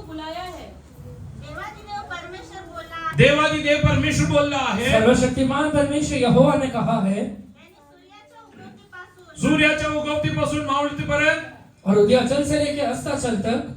बुलाया है। देवादिदेव परमेश्वर बोल रहा है, सर्वशक्तिमान परमेश्वर यहोवा ने कहा है, सूर्याच्या उगवतीपासून मावळतीपर्यंत और उदयाचल से लेकर अस्ताचल तक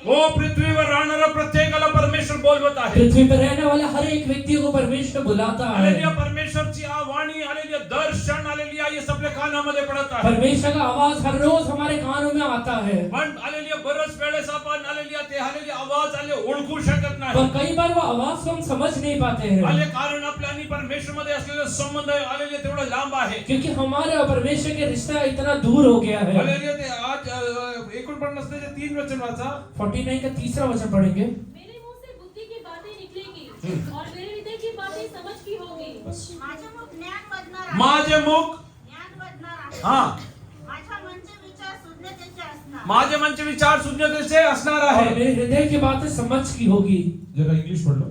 वो पृथ्वीवर राहणारा प्रत्येकाला परमेश्वर बोलवत आहे. पृथ्वी पर रहने वाले हर एक व्यक्ति को परमेश्वर बुलाता है। हालेलुया. परमेश्वरची वाणी, हालेलुया, दर्शन, हालेलुया, ये आपल्या कानामध्ये पडत आहे. परमेश्वर का आवाज हर रोज हमारे कानों में आता है। पण हालेलुया बरच वेळेस आपण हालेलुया ते हालेलुया आवाज आले ओळखू शकत नाही. पर कई बार वो आवाज को हम समझ नहीं पाते हैं, हाले कारण आपल्या आणि परमेश्वरमध्ये असलेला संबंध हालेलुया तेवढा लांब आहे. क्योंकि हमारे और परमेश्वर के रिश्ता इतना दूर हो गया है। हालेलुया. ते आज 49 चे 3 वचन वाचा. 49 का 3रा वचन पढ़ेंगे। मेरे मुंह से बुद्धि की बातें निकलेगी और मेरे हृदय की बातें समझ की होगी। माझे मुख हा माझे मनचे विचार सुज्ञतेचे असणार और आहे. मेरे हृदय की बातें समझ की होगी। जरा इंग्लिश पढ़ लो.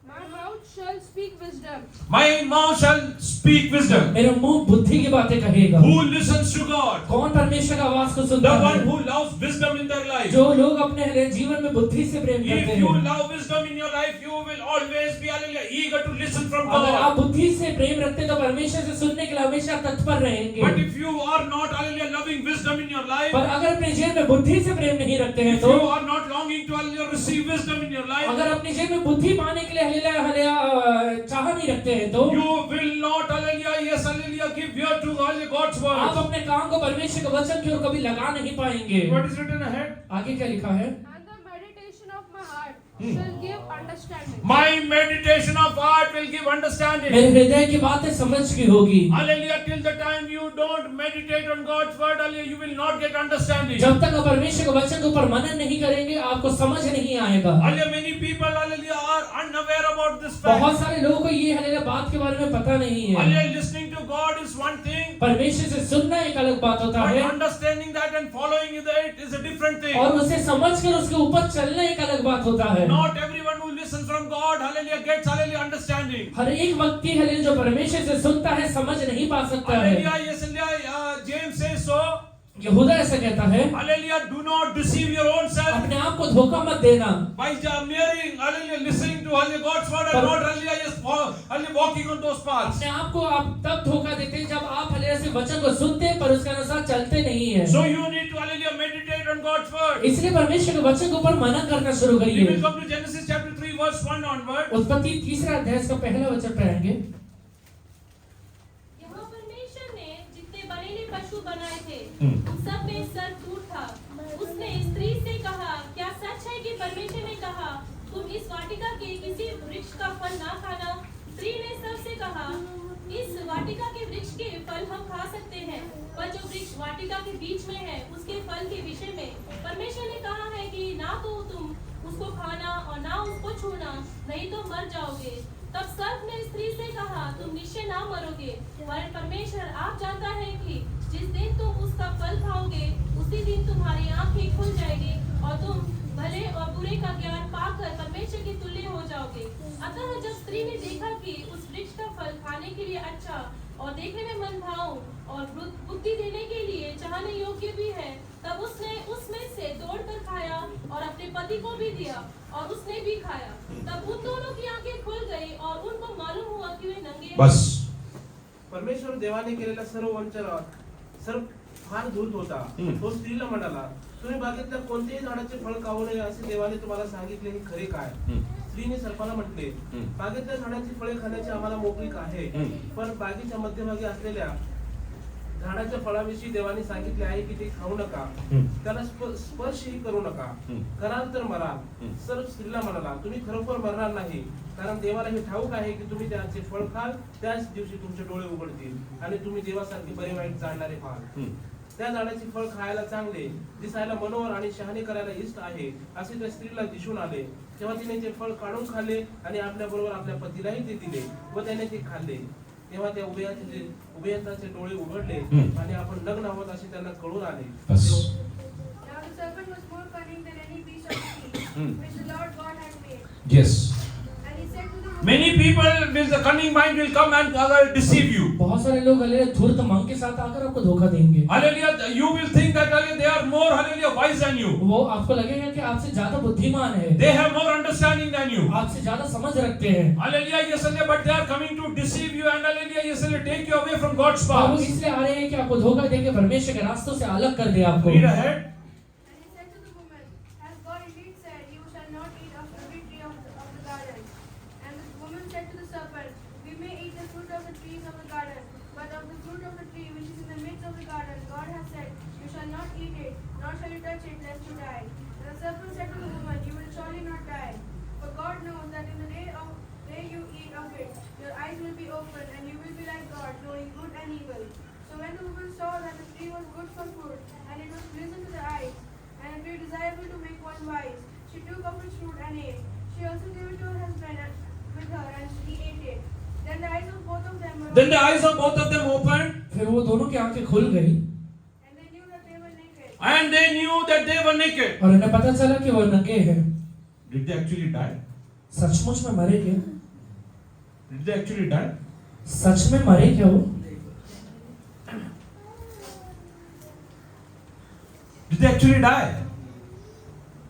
My mouth shall speak wisdom. My mouth shall speak wisdom. मेरा मुंह बुद्धि की बातें कहेगा। Who listens to God? कौन परमेश्वर का आवाज को The सुनता one है? who loves wisdom in their life. जो लोग अपने जीवन में बुद्धि से प्रेम करते If you हैं। love wisdom in your life, you will always be hallelujah eager to listen from अगर God. आप बुद्धि से प्रेम रखते हैं तो परमेश्वर से सुनने के लिए हमेशा तत्पर रहेंगे। But if you are not hallelujah loving wisdom in your life, पर अगर अपने जीवन में बुद्धि से प्रेम नहीं रखते हैं if तो, you are not longing to hallelujah receive wisdom in your life, अगर अपने जीवन में बुद्धि पाने के लिए हलेलुया चाह नहीं रखते हैं तो you will not hallelujah yes hallelujah give ear to hallelujah God's आप word. अपने काम को परमेश्वर के वचन की ओर कभी लगा नहीं पाएंगे। What is written ahead? आगे क्या लिखा है? And the meditation of my heart shall give understanding. My meditation of heart will give understanding. मेरे हृदय की बातें समझ की होगी। Hallelujah. Till the time you don't meditate on God's word, hallelujah, you will not get understanding. जब तक आप परमेश्वर के वचन के ऊपर मनन नहीं करेंगे आपको समझ नहीं आएगा। Hallelujah. Many people, hallelujah, are unaware about this fact. बहुत सारे लोगों को ये हलेलुया बात के बारे में पता नहीं है। Hallelujah. Listening to God is one thing, परमेश्वर से सुनना एक अलग बात होता but है understanding that and following it is a different thing. और उसे समझ कर उसके ऊपर चलना एक अलग बात होता है। Not everyone who listens from God, hallelujah, gets hallelujah understanding. हर एक व्यक्ति है जो परमेश्वर से सुनता है समझ नहीं पा सकता है। Hallelujah. Yes, hallelujah. James says so. यहूदा ऐसा कहता है, Hallelujah. Do not deceive your own self अपने आप को धोखा मत देना by merely hallelujah listening to hallelujah God's word and not hallelujah yes hallelujah walking on those paths. अपने आप को आप तब धोखा देते हैं जब आप हलेलुया से वचन को सुनते हैं पर उसके अनुसार चलते नहीं है। So you need to hallelujah meditate on God's word. इसलिए परमेश्वर के वचन के ऊपर मनन करना शुरू We करिए। will come to Genesis chapter 3 verse 1 onward. उत्पत्ति 3रा अध्याय का पहला वचन पढ़ेंगे। यहोवा परमेश्वर ने जितने बनेले पशु बनाए थे उन सब में सर्प था। उसने स्त्री से कहा, क्या सच है कि परमेश्वर ने कहा तुम इस वाटिका के किसी वृक्ष का फल ना खाना? स्त्री ने सबसे कहा, इस वाटिका के वृक्ष के फल हम खा सकते हैं, पर जो वृक्ष वाटिका के बीच में है उसके फल के विषय में परमेश्वर ने कहा है कि ना तो तुम उसको खाना और ना उसको छूना, नहीं तो मर जाओगे। तब सर्प ने स्त्री से कहा, तुम निश्चय ना मरोगे, पर परमेश्वर आप जानता है कि जिस दिन तुम उसका फल खाओगे उसी दिन तुम्हारी आंखें खुल जाएगी और तुम भले और बुरे का ज्ञान पाकर परमेश्वर के तुल्य हो जाओगे। अतः जब स्त्री ने देखा कि उस वृक्ष का फल खाने के लिए अच्छा और देखने में मनभाऊ और बुद्धि देने के लिए चाहने योग्य भी है, तब उसने उसमें से तोड़कर खाया और अपने पति को भी दिया और उसने भी खाया। तब उन दोनों की आंखें खुल गई और उनको मालूम हुआ कि वे नंगे हैं। बस. परमेश्वर देवाने केलेला सर्व वंचन सर्व फार धूर्त होता. तो स्त्रीला म्हणाला, तुम्ही बागेतल्या कोणत्याही झाडाचे फळ खाऊ नये असे देवाने तुम्हाला सांगितले, हे खरे काय? स्त्रीने सर्पाला म्हटले, बागेतल्या झाडाची फळे खाण्याची आम्हाला मोकळीक आहे, पण बागेच्या मध्यभागी असलेल्या झाडाच्या फळाविषयी देवाने सांगितले आहे की ते खाऊ नका, त्याला स्पर्शही करू नका, कराल तर मराल. सर्प स्त्रीला म्हणाला, तुम्ही खरोखर मरणार नाही, कारण देवाला हे ठाऊक आहे की तुम्ही त्याचे फळ खाल त्याच दिवशी तुमचे डोळे उघडतील आणि तुम्ही देवासारखे बरे वाईट जाणणारे व्हाल. त्या झाडाची फळ खायला चांगले, दिसायला मनोहर आणि शहाणे करायला इष्ट आहे असे त्या स्त्रीला दिसून आले. तेव्हा तिने ते फळ काढून खाल्ले आणि आपल्या बरोबर आपल्या पतीलाही ते दिले व त्याने ते खाल्ले. तेव्हा त्या उभयताचे डोळे उघडले आणि आपण लग्न आहोत असे त्यांना कळून आले. Now the serpent was more cunning than any beast of the field which the Lord God had made. Yes. And he said to the woman, Many people with the cunning mind will come and deceive you. बहुत सारे लोग hallelujah धूर्त मन के साथ आकर आपको धोखा देंगे। Hallelujah. You will think that hallelujah, they are more hallelujah wise than you. वो आपको लगेगा कि आपसे ज्यादा बुद्धिमान है, They have more understanding than you. आपसे ज्यादा समझ रखते हैं। Hallelujah. Yes, hallelujah. But they are coming to deceive you and hallelujah. Yes, hallelujah. Take you away from God's और वो path. इसलिए आ रहे हैं कि आपको धोखा देके परमेश्वर के रास्तों से अलग कर दे आपको। Read ahead. And he said to the woman, Has God indeed said, You shall not eat of every tree of the garden? And the woman said to the serpent, We may eat the fruit of the trees of the garden, but of the fruit of the tree which is in the midst of the garden, God has said, You shall not eat it, nor shall you touch it, lest you die. And the serpent said to the woman, You will surely not die. For God knows that in the day you eat of it, your eyes will be opened, and you will be like God, knowing good and evil. So when the woman saw that the tree was good for food, and it was pleasant to the eyes, and a tree desirable to make one wise, she took of its fruit and ate. She also gave it to her husband with her, and he ate it. Then the eyes of both of them were Then the eyes of both of them opened, फिर वो दोनों की आंखें खुल गई and they knew that they were naked. and they knew that they were naked. और उन्हें पता चला कि वो नंगे हैं। Did they actually die? सचमुच में मरे क्या? Did they actually die? सच में मरे क्या वो? Did they actually die?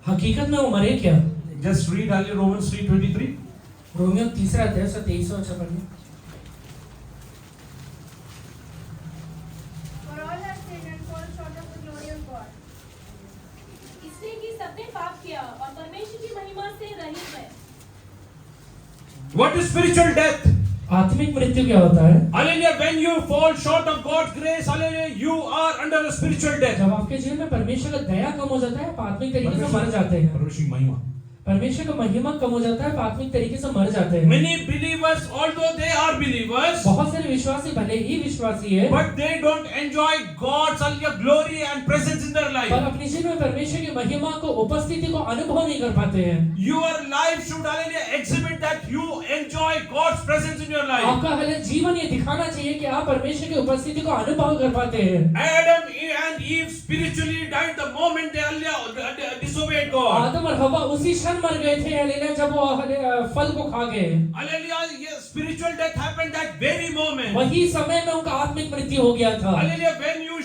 हकीकत में वो मरे क्या? Just read hallelujah Romans 3:23. Romeo 3 से 23 अच्छा पढ़िए। For all have sinned and fall short of the glory of God. इसलिए कि सबने पाप किया और परमेश्वर की महिमा से रहित है। What is spiritual death? आत्मिक मृत्यु क्या होता है? Hallelujah. When you fall short of God's grace, hallelujah, you are under a spiritual death. जब आपके जीवन में परमेश्वर का दया कम हो जाता है, आप आत्मिक तरीके से मर जाते हैं। परमेश्वर की महिमा। परमेश्वर का महिमा कम हो जाता है, आप आत्मिक तरीके से मर जाते हैं। Many believers, although they are believers, बहुत सारे विश्वासी भले ही विश्वासी है, but they don't enjoy God's hallelujah glory and presence in their पर life. अपने जीवन में परमेश्वर की महिमा को, उपस्थिति को अनुभव नहीं कर पाते हैं। Your life should hallelujah exhibit that you enjoy God's presence in your life. आपका हाल जीवन ये दिखाना चाहिए कि आप परमेश्वर की उपस्थिति को अनुभव कर पाते हैं। Adam and Eve spiritually died the moment they hallelujah disobeyed God. आदम और हवा उसी क्षण मर गए थे हालेलुया जब वो फल को खा गए। Hallelujah, yes, spiritual death happened that very moment. वही समय में उनका आत्मिक मृत्यु हो गया था। Hallelujah, when you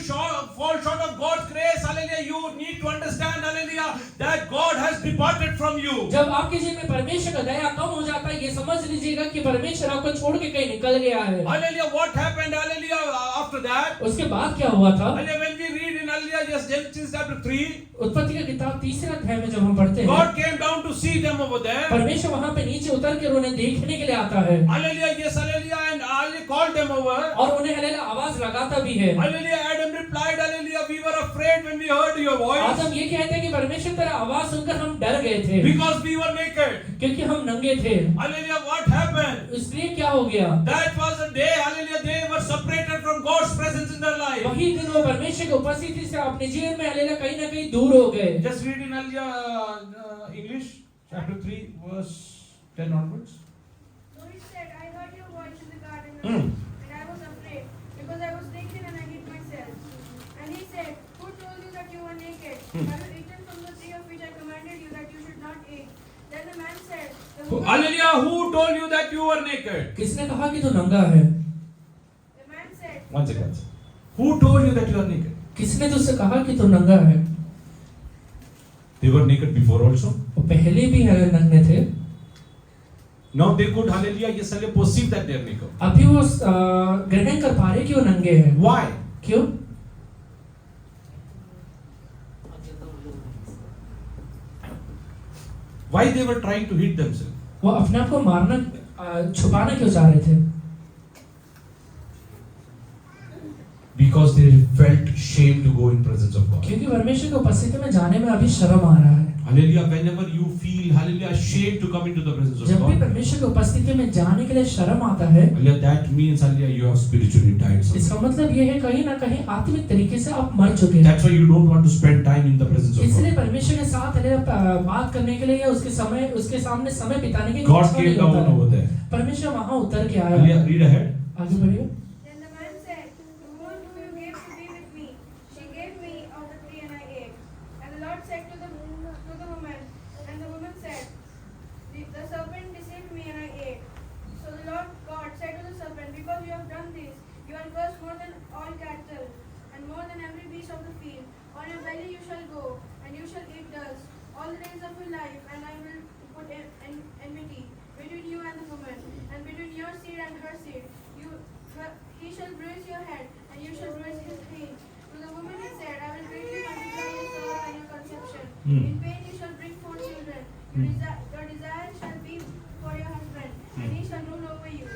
fall short of God's grace, hallelujah, you need to understand, hallelujah, that God has departed from you. जब आपके जीवन में परमेश्वर का दया कम हो जाता है, ये समझ लीजिएगा कि परमेश्वर आपको छोड़ के कहीं निकल गया है। Hallelujah, what happened, hallelujah, after that? उसके बाद क्या हुआ था? Hallelujah, when we read in hallelujah, yes, Genesis chapter 3, उत्पत्ति का किताब 3 अध्याय में जब हम पढ़ते हैं, God came down to see them over there. परमेश्वर वहां पे नीचे उतर कर उन्हें देखने के लिए आता है Hallelujah, yes, hallelujah, and hallelujah called them over. और उन्हें हालेलुया आवाज लगाता भी है। Hallelujah, Adam replied, hallelujah, we were afraid when we heard your voice आदम ये कहते हैं कि परमेश्वर तेरा आवाज सुनकर हम डर गए थे because we were naked. क्योंकि हम नंगे थे। Hallelujah, what happened? इसलिए क्या हो गया? That was a day, hallelujah, they were separated from God's presence in their life. वही दिन वो परमेश्वर की उपस्थिति से अपने जीवन में हालेलुया कहीं ना कहीं दूर हो गए। Just read in hallelujah English, chapter 3, verse 10 onwards. So he said, I heard your voice in the garden, Hmm. and I was afraid, because I was naked and I hid myself. And he said, Who told you that you were naked? Have you eaten from the tree of which I commanded you that you should not eat? Then the man said, The woman- Hallelujah, who told you that you were naked? किसने कहा कि तू नंगा है? The man said, One second. Who told you that you are naked? किसने तुझसे कहा कि तू नंगा है? They were naked before also. वो पहले भी हालेलुया नंगे थे। Now they could, hallelujah, yes, hallelujah, perceive that they are naked. अभी वो ग्रहण कर पा रहे कि वो नंगे हैं। Why? क्यों? Why they were trying to hid themselves? वो अपने आप को मारना छुपाना क्यों चाह रहे थे? Because they felt shame to go in presence of God. क्योंकि परमेश्वर की उपस्थिति में जाने में अभी शर्म आ रहा है। Hallelujah, whenever you feel, hallelujah, ashamed to come into the presence of जब भी God, परमेश्वर की उपस्थिति में जाने के लिए शर्म आता है, hallelujah, that means, hallelujah, you have spiritually died. इसका मतलब ये है कहीं ना कहीं आत्मिक तरीके से आप मर चुके हैं। That's why you don't want to spend time in the presence of इसलिए God. परमेश्वर के साथ बात करने के लिए या उसके सामने समय बिताने के लिए God इच्छा came नहीं down होता है। over there. परमेश्वर वहां उतर के आया। Hallelujah, read ahead. आगे बढ़िए। Then the man said, The woman whom you gave to be with me, she gave me of the tree and I ate. And the Lord said to the woman, and the woman said, The serpent deceived me and I ate. So more than every beast of the field. On your belly you shall go, and you shall eat dust all the days of your life, and I will put enmity between you and the woman, and between your seed and her seed. He shall bruise your head, and you shall bruise his heel. To the woman he said, I will greatly multiply your sorrow and your conception. In pain you shall bring forth children. Your desire shall be for your husband, and he shall rule over you.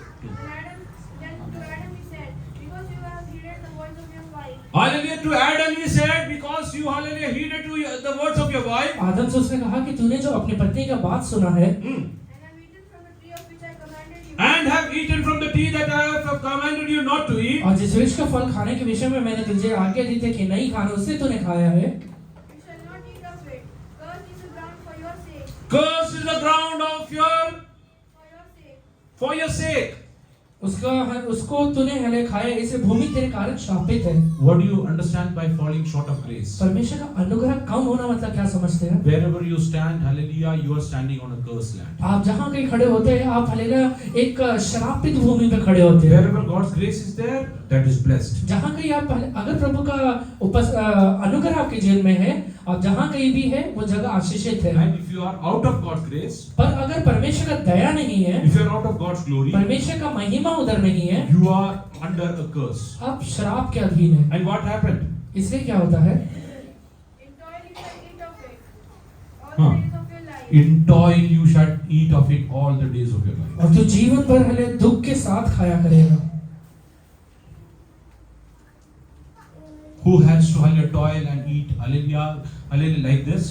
Then to Adam he said, because you have heeded the voice of your wife. Hallelujah. To Adam he said, because you, hallelujah, heeded to the words of your wife. आदम से उसने कहा कि तूने जो अपनी पत्नी का बात सुना है And have eaten from the tree of which I commanded you. And have eaten from the tree that I have commanded you not to eat. और जिस वृक्ष का फल खाने के विषय में मैंने तुझे आज्ञा दी थी कि नहीं खाना, उससे तूने खाया है। You shall not eat of it. Cursed is the ground for your sake. Cursed is the ground of For your sake. उसको तूने हले खाया, इसे भूमि तेरे कारण शापित है। What do you understand by falling short of grace? परमेश्वर का अनुग्रह कम होना मतलब क्या समझते हैं? Wherever you stand, hallelujah, you are standing on a cursed land. आप जहाँ कहीं खड़े होते हैं, आप हालेलुया एक श्रापित भूमि पे खड़े होते हैं। Wherever God's grace is there, that is blessed. जहाँ कहीं आप अगर प्रभु का अनुग्रह आपके जीवन में है, आप जहाँ कहीं भी है, वो जगह आशीषित है। And if you are out of God's grace, पर अगर परमेश्वर का दया नहीं है, if you are out of God's glory, परमेश्वर का महिमा उधर नहीं है, you are under a curse. आप श्राप के अधीन है। And what happened? इसलिए क्या होता है? In toil you shall eat of it all Huh. the days of your life. In toil you shall eat of it all the days of your life. और तू जीवन भर हले दुख के साथ खाया करेगा। Who has to hallelujah toil and eat hallelujah like this?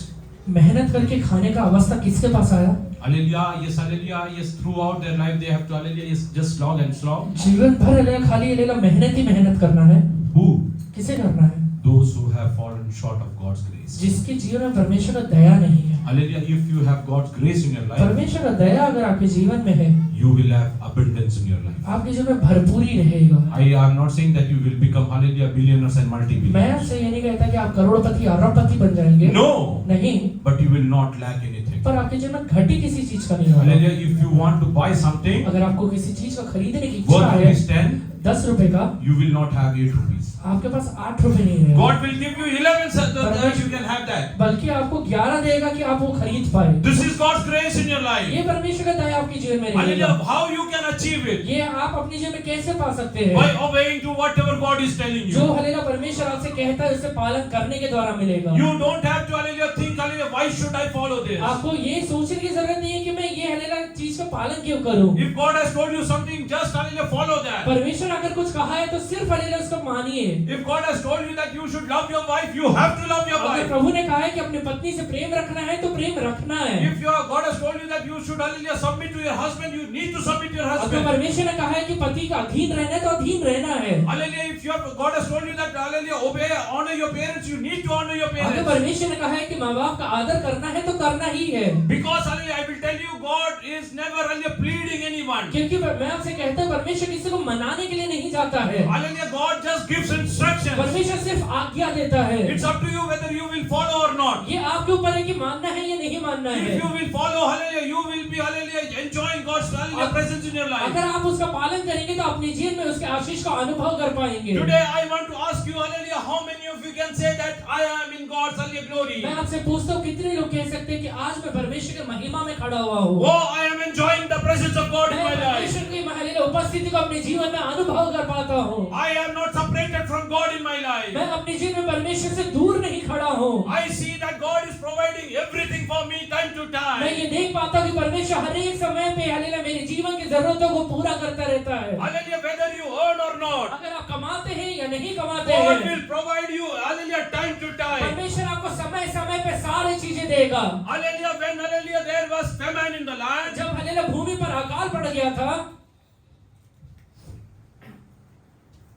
मेहनत करके खाने का अवस्था किसके पास आया? Hallelujah, yes, throughout their life they have to hallelujah, yes, just slog and slog. जीवन भर हले खाली हले मेहनत ही मेहनत करना है। Who? किसे करना है? Those who have fallen short of God's grace. जिसके जीवन में परमेश्वर का दया नहीं है। Hallelujah, if you have God's grace in your life, परमेश्वर का दया अगर आपके जीवन में है, you will have abundance in your life. आपके जीवन में भरपूरी रहेगा। I am not saying that you will become hallelujah billionaires and मैं multi-billionaires. आपसे ये नहीं कहता कि आप करोड़पति अरबपति बन जाएंगे। No, नहीं, but you will not lack anything. पर आपके जीवन में घटी किसी चीज का नहीं होगा। Hallelujah, if you want to buy something अगर आपको किसी चीज को खरीदने की इच्छा worth है rupees 10, 10 रुपए का, you will not have 8 rupees. आपके पास 8 रुपए नहीं रहेगा। God will give you 11 so that you can have that. बल्कि आपको 11 देगा कि आप वो खरीद पाए। This is God's grace in your life. ये परमेश्वर का दया आपके जीवन में रहेगा। Hallelujah, how you can achieve it? ये आप अपने जीवन में कैसे पा सकते हैं? By obeying to whatever God is telling जो you. हलेला परमेश्वर आपसे कहता है उसे पालन करने के द्वारा मिलेगा। You don't have to hallelujah think hallelujah why should I follow this? आपको ये सोचने की जरूरत नहीं है कि मैं ये हलेला चीज का पालन क्यों करूं। If God has told you something, just hallelujah follow that. परमेश्वर अगर कुछ कहा है तो सिर्फ हलेला उसको मानिए। If God has told you that you should love your wife, you have to love your अगर wife. प्रभु ने कहा है कि अपनी पत्नी से प्रेम रखना है तो प्रेम रखना है। If God has told you that you should hallelujah submit to your husband, you need to submit to your अगर husband. परमेश्वर ने कहा है कि पति का अधीन रहना है तो अधीन रहना है। Hallelujah, if God has told you that hallelujah obey, honor your parents, you need to honor your अगर parents. परमेश्वर ने कहा है कि माँ बाप का आदर करना है तो करना ही है। Because hallelujah, I will tell you, God is never hallelujah pleading anyone. क्योंकि मैं आपसे कहता हूँ परमेश्वर किसी को मनाने के लिए नहीं जाता है। Hallelujah, God just gives instructions. परमेश्वर सिर्फ आज्ञा देता है। It's up to you whether you will follow or not. ये आपके ऊपर है कि मानना है या नहीं मानना है। If you will follow, hallelujah, you will be hallelujah enjoying God's hallelujah presence in your life. अगर आप उसका पालन करेंगे तो अपने जीवन में उसके आशीष का अनुभव कर पाएंगे। Today I want to ask you, hallelujah, how many of you can say that I am in God's hallelujah glory? मैं आपसे पूछता हूँ कितने लोग कह सकते हैं कि आज मैं परमेश्वर के महिमा में खड़ा हुआ हूँ। Oh, I am enjoying the presence of God in मैं my life. परमेश्वर की महिला उपस्थिति को अपने जीवन में अनुभव कर पाता हूँ। I am not separated from God in my life. मैं अपने जीवन में परमेश्वर से दूर नहीं खड़ा हूँ। I see that God is providing everything for me time to मैं time. ये देख पाता हूँ कि परमेश्वर हर एक समय पे हालेलुया मेरे जीवन की जरूरतों को पूरा करता रहता है। Hallelujah, whether you earn or not, अगर आप कमाते हैं या नहीं कमाते God हैं, will provide you, hallelujah, time to time. परमेश्वर आपको समय समय पे सारी चीजें देगा। Hallelujah, when hallelujah there was famine in the land, जब हालेलुया भूमि पर अकाल पड़ गया था,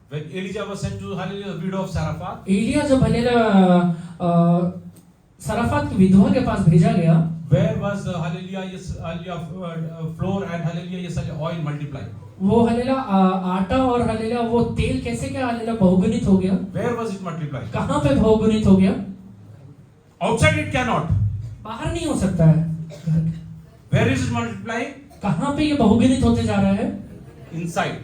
when Elijah was sent to hallelujah the widow of Zarephath, Elia जब हालेलुया सराफात की विधवा के पास भेजा गया, where was the hallelujah yes hallelujah flour and hallelujah yes oil multiplied? वो हालेलुया आटा और हालेलुया वो तेल कैसे क्या हालेलुया बहुगुणित हो गया? Where was it multiplied? कहाँ पे बहुगुणित हो गया? Outside it cannot. बाहर नहीं हो सकता है। Where is it multiplying? कहाँ पे ये बहुगुणित होते जा रहा है? Inside.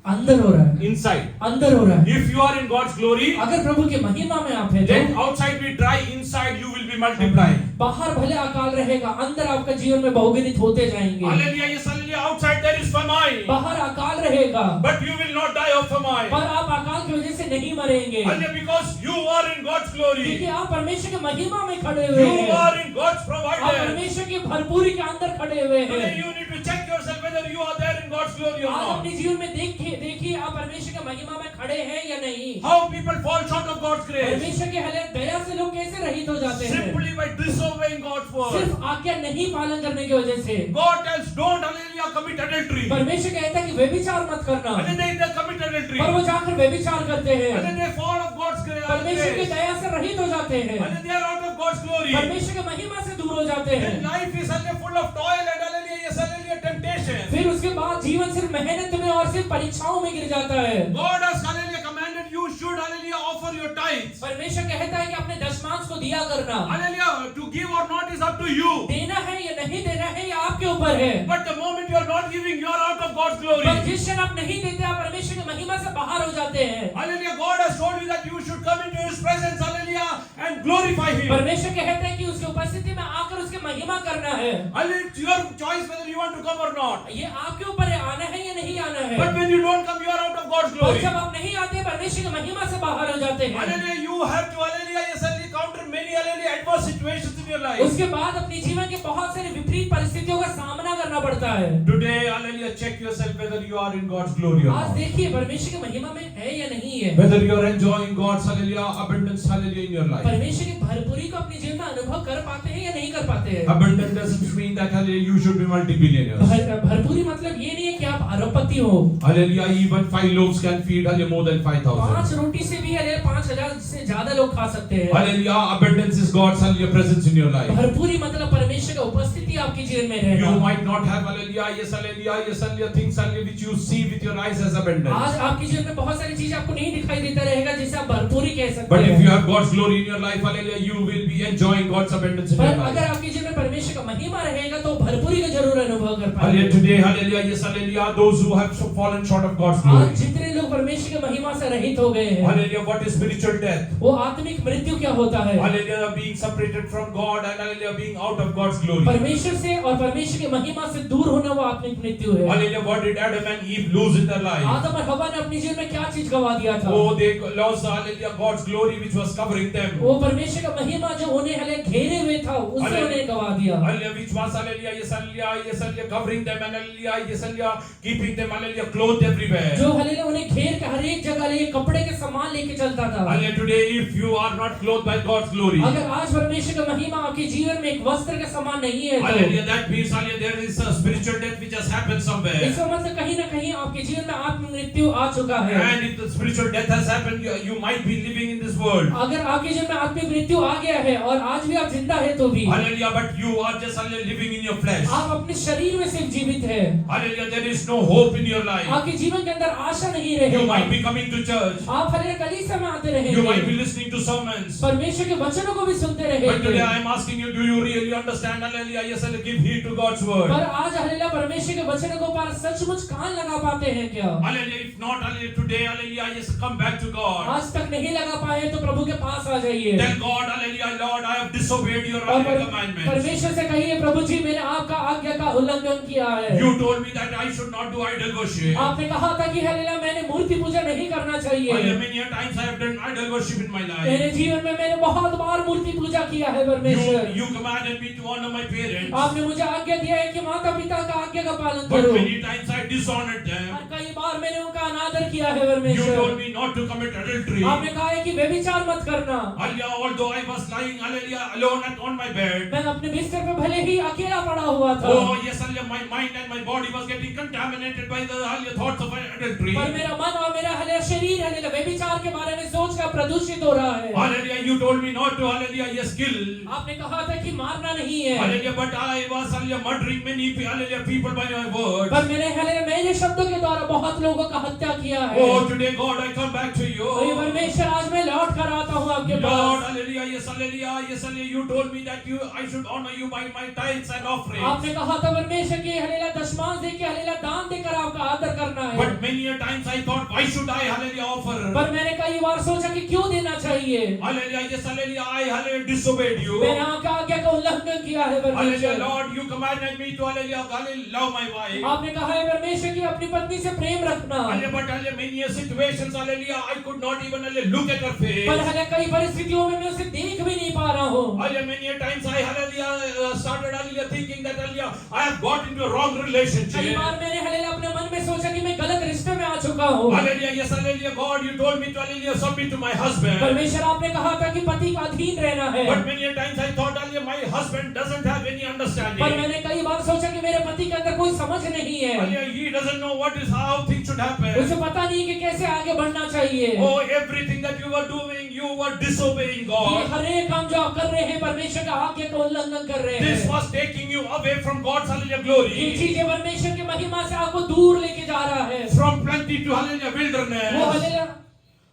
अंदर हो रहा है, inside. अंदर हो रहा है। If you are in God's glory, अगर प्रभु के महिमा में आप हैं then तो outside be dry, inside you will be multiplying. बाहर भले अकाल रहेगा, अंदर आपका जीवन में बहुगिनित होते जाएंगे। Hallelujah, yes, hallelujah. Outside there is famine, बाहर अकाल रहेगा, but you will not die of famine. पर आप अकाल की वजह से नहीं मरेंगे, Hallelujah, because you are in God's glory. क्योंकि आप परमेश्वर के महिमा में खड़े हुए You हैं, are in God's आप providence. परमेश्वर की भरपूरी के अंदर खड़े हुए Today हैं। you need to check yourself whether you are there in God's glory or आज not. अपने जीवन में देखिए आप परमेश्वर के महिमा में खड़े हैं या नहीं। How people fall short of God's grace परमेश्वर के हले दया से लोग कैसे रहित हो जाते हैं? simply by disobeying God's word. सिर्फ आज्ञा नहीं पालन करने की वजह से। God tells don't, hallelujah, commit adultery. परमेश्वर कहता है कि व्यभिचार मत करना, And then they commit adultery. पर वो जाकर व्यभिचार करते हैं, And then they fall of God's grace. परमेश्वर की दया से रहित हो जाते हैं, And then they are out of God's glory. परमेश्वर के महिमा से दूर हो जाते हैं। Then life is hallelujah full of toil and hallelujah, yes, hallelujah, temptation. फिर उसके बाद जीवन सिर्फ मेहनत में और सिर्फ परीक्षाओं में गिर जाता है। God has hallelujah commanded you should hallelujah offer your tithes. परमेश्वर कहता है कि अपने दशमांश को दिया करना, Hallelujah, to give or not is up to you. देना है या नहीं देना है ये आपके ऊपर है। But the moment you are not giving, you are out of God's glory. पर जिस क्षण आप नहीं देते आप परमेश्वर की महिमा से बाहर हो जाते हैं। Hallelujah, God has told you that you should come into His presence, hallelujah, and glorify Him. परमेश्वर कहते हैं कि उसकी उपस्थिति में आकर उसकी महिमा करना है। Hallelujah, it's your choice whether you want to come or not. ये आपके ऊपर है, आना है या नहीं आना है। But when you don't come, you are out of God's और glory. जब आप नहीं आते परमेश्वर की महिमा से बाहर हो जाते हैं। Hallelujah, you have to, hallelujah, yes, hallelujah, counter many, hallelujah, adverse situations in your life. उसके बाद अपने जीवन के बहुत सारे विपरीत परिस्थितियों का सामना करना पड़ता है। Today, hallelujah, check yourself whether you are in God's glory or आज not. देखिए परमेश्वर की महिमा में है या नहीं है। Whether you are enjoying God's, hallelujah, abundance, hallelujah, in your life. परमेश्वर की भरपूरी को अपने जीवन में अनुभव कर पाते हैं या नहीं कर पाते हैं। Abundance doesn't mean that, hallelujah, you should be multi-billionaires. भरपूरी मतलब ये नहीं है कि आप अरबपति हो। Hallelujah, even 5 loaves can feed, hallelujah, more than 5,000. 5 रोटी से भी 5,000 से ज्यादा लोग खा सकते हैं। Hallelujah, abundance is God's, hallelujah, presence in your life. भरपूरी मतलब परमेश्वर का उपस्थिति आपके जीवन में You रहना। might not have, hallelujah, yes, hallelujah, things, hallelujah, which you see with your eyes as abundance. आज आपके जीवन में बहुत सारी चीजें आपको नहीं दिखाई देता रहेगा जिसे आप भरपूरी कह सकते But if you हैं। have God's glory in your life, hallelujah, you will be enjoying God's abundance in पर your अगर life. आपके जीवन में परमेश्वर का महिमा रहेगा तो भरपूरी का जरूर अनुभव कर Hallelujah, पाएंगे। today, hallelujah, yes, hallelujah, those who have so fallen short of God's आज glory. जितने लोग परमेश्वर की महिमा से रहित हो गए हैं, Hallelujah, what is spiritual death? वो आत्मिक मृत्यु क्या होता है? Hallelujah, being separated from God and hallelujah, being out of God's glory. परमेश्वर से और परमेश्वर की महिमा से दूर होना वो आत्मिक मृत्यु है। Hallelujah, what did Adam and Eve lose in their life? आदम और हवा ने अपने जीवन में क्या चीज गवा दिया था? Oh, they lost, hallelujah, God's glory which was covering them. वो परमेश्वर का महिमा जो उन्हें हले घेरे हुए था उसे Hallelujah. उन्हें गवा दिया। Hallelujah, which was, hallelujah, yes, hallelujah, covering them and hallelujah, yes, hallelujah, keeping them, hallelujah, clothed everywhere. जो हले उन्हें घेर के हर एक जगह ले कपड़े के सामान लेके चलता था। Hallelujah, today if you are not clothed by God's glory, अगर आज परमेश्वर का महिमा आपके जीवन में एक वस्त्र का समान नहीं है hallelujah, तो that means, hallelujah, there is a spiritual death which has happened somewhere. इसका मतलब कहीं ना कहीं आपके जीवन में आत्म मृत्यु आ चुका है। And if the spiritual death has happened, you might be living in this world. अगर आपके जीवन में आत्मिक मृत्यु आ गया है और आज भी आप जिंदा है तो भी Hallelujah, but you are just, hallelujah, living in your flesh. आप अपने शरीर में सिर्फ जीवित है। Hallelujah, there is no hope in your life. आपके जीवन के अंदर आशा नहीं You might रहेगी। be coming to church. आप हले कलीसिया में आते You might be रहेंगे, listening to sermons. परमेश्वर के वचनों को भी सुनते But today रहेंगे, I am asking you, do you really understand? Hallelujah, yes, hallelujah, give heed to God's word. पर आज हलेला परमेश्वर के वचनों को पर सचमुच कान लगा पाते हैं क्या? Hallelujah, if not, hallelujah, today, hallelujah, yes, come back to God. आज तक नहीं लगा पाए तो प्रभु के पास आ जाइए Tell God, hallelujah, Lord, I have disobeyed your और commandments. परमेश्वर से कहिए, प्रभु जी मैंने आपका आज्ञा का उल्लंघन किया है। You told me that I should not do idol worship. आपने कहा था कि हलेला मैंने मूर्ति पूजा नहीं करना चाहिए। Hallelujah, many a times I have done idol worship in my life. मेरे जीवन में मैंने बहुत बार मूर्ति पूजा किया है परमेश्वर। You commanded me to honor my parents. आपने मुझे आज्ञा दिया है कि माता पिता का आज्ञा का पालन But करो। many times I dishonored them. और कई बार मैंने उनका अनादर किया है You परमेश्वर। told me not to commit adultery. आपने कहा है कि व्यभिचार मत करना। Hallelujah, although I was lying, hallelujah, alone on my bed. मैं अपने बिस्तर पे भले ही अकेला पड़ा हुआ था, Oh, yes, hallelujah, my mind and my body was getting contaminated by the hallelujah, thoughts of adultery. पर मेरा मन और मेरा हले शरीर हले व्यभिचार के बारे में सोच कर प्रदूषित हो रहा है। Hallelujah, you told me not to, hallelujah, yes, kill. आपने कहा था कि मारना नहीं है, Hallelujah, but I was, hallelujah, murdering many, hallelujah, people by my words. पर मेरे शब्दों के द्वारा बहुत लोगों का हत्या किया है। Oh, today, God, I come back to you. और ये परमेश्वर आज मैं लौट लौट कर आता हूँ आपके Lord, pass. hallelujah, yes, hallelujah, yes, hallelujah. You told me that I should honor you by my tithes and offerings. आपने कहा था परमेश्वर की हलेला दशमांश देके हलेला दान देकर आपका आदर करना है। But many a times I thought, why should I, hallelujah, offer? पर मैंने कई बार सोचा कि क्यों देना चाहिए। Hallelujah, yes, hallelujah, I, hallelujah, disobeyed you. मैंने आपका आज्ञा का उल्लंघन किया है Hallelujah, परमेश्वर। Lord, you commanded me to, hallelujah, hallelujah, love my wife. आपने कहा है परमेश्वर की अपनी पत्नी से प्रेम रखना। Hallelujah, but hallelujah, many situations, hallelujah, I could not even, hallelujah, look at her face. पर हले कई परिस्थितियों में मैं उसे देख भी नहीं पा रहा हूँ। Hallelujah, many a times I, hallelujah, started, hallelujah, thinking that, hallelujah, I have got into a wrong relationship. कई बार मैंने हलेला अपने मन में सोचा कि मैं गलत रिश्ते में आ चुका हूँ। Hallelujah, yes, hallelujah, God, you told me to, hallelujah, submit to my husband. परमेश्वर आपने कहा था कि पति का अधीन रहना है। But many a times I thought, hallelujah, my husband doesn't have any understanding. पर मैंने कई बार सोचा कि मेरे पति के अंदर कोई समझ नहीं है। Hallelujah, he doesn't know how things should happen. उसे पता नहीं कि कैसे आगे बढ़ना चाहिए। Oh, everything that you were doing, you were disobeying ये God. हर एक काम जो आप कर रहे हैं परमेश्वर का आज्ञा का उल्लंघन कर रहे This हैं। was taking you away from God's, hallelujah, ये glory. चीजें परमेश्वर की महिमा से आपको दूर लेके जा रहा है। From plenty to, hallelujah, वो wilderness. हलेला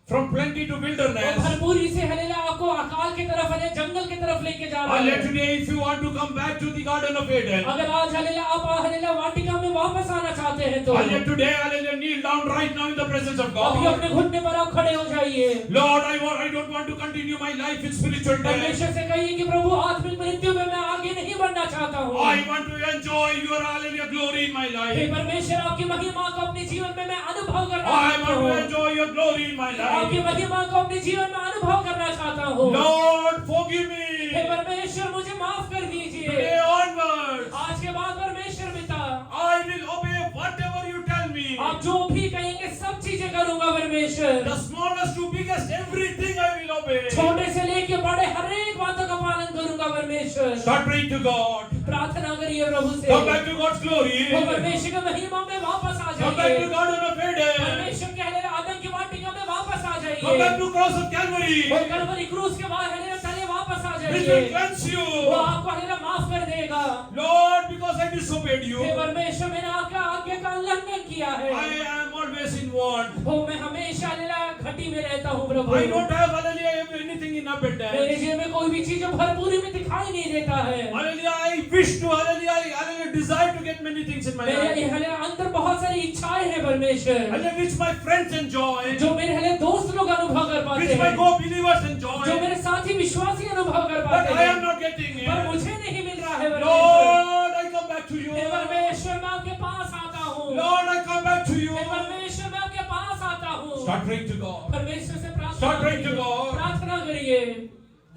From plenty to वो wilderness. भरपूरी से हलेला आपको अकाल की तरफ हले जंगल की तरफ लेके जा रहा Hallelujah, है। today if you want to come back to the Garden of Eden. अगर आज हलेला आप हलेला वाटिका में वापस आना चाहते हैं तो Hallelujah, today, hallelujah, kneel down right now in the presence of अभी God. अपने घुटने पर आप खड़े हो जाइए। Lord, I don't want to continue my life in spiritual death. परमेश्वर से कहिए कि प्रभु आत्मिक मृत्यु में मैं आगे नहीं बढ़ना चाहता हूँ। I want to enjoy your, hallelujah, glory in my hey life. परमेश्वर आपकी महिमा को अपने जीवन में मैं अनुभव करना I चाहता want to हूँ। enjoy your glory in my आपकी life. महिमा को अपने जीवन में अनुभव करना चाहता हूँ। Lord, forgive हे me. परमेश्वर मुझे माफ कर दीजिए। Today onwards, आज के बाद परमेश्वर पिता I will obey whatever you tell me. आप जो भी कहेंगे सब चीजें करूंगा परमेश्वर। The smallest to biggest, everything I will obey. छोटे से लेके बड़े हर एक बातों का पालन करूंगा परमेश्वर। Start praying to God. प्रार्थना करिए प्रभु से। Come back to God's glory. वो परमेश्वर की महिमा में वापस आ Come back to जाइए। Garden of Eden. परमेश्वर के हले आदम की वाटिका में वापस आ Come back जाइए। to cross of Calvary. वो कलवरी क्रूस के बाद हले तले वापस आ Which will जाइए। cleanse वो you. आपको हले माफ कर देगा। Lord, because I disobeyed you, हे परमेश्वर मैंने आपका आज्ञा का उल्लंघन किया है। I am always in want. वो मैं हमेशा हलेला घटी में रहता हूँ प्रभु। I don't have, hallelujah, anything in मेरे abundance. जीवन में कोई भी चीज भरपूरी में दिखाई नहीं देता है। Hallelujah, I wish to, hallelujah, desire to get many things in my मेरे life. हले अंदर बहुत सारी इच्छाएं हैं परमेश्वर, Hallelujah, which my friends enjoy, जो मेरे हले दोस्त लोग अनुभव कर पाते which my हैं, co-believers जो enjoy, मेरे साथी विश्वासी अनुभव कर but पाते I हैं, am not getting पर it. मुझे नहीं मिल रहा है परमेश्वर। Lord, I come back to you. हे परमेश्वर मैं आपके पास आता हूँ। Lord, I come back to you. हे परमेश्वर मैं आपके पास आता हूँ। Start praying to God. परमेश्वर से प्रार्थना Start praying to करिए। God. प्रार्थना करिए।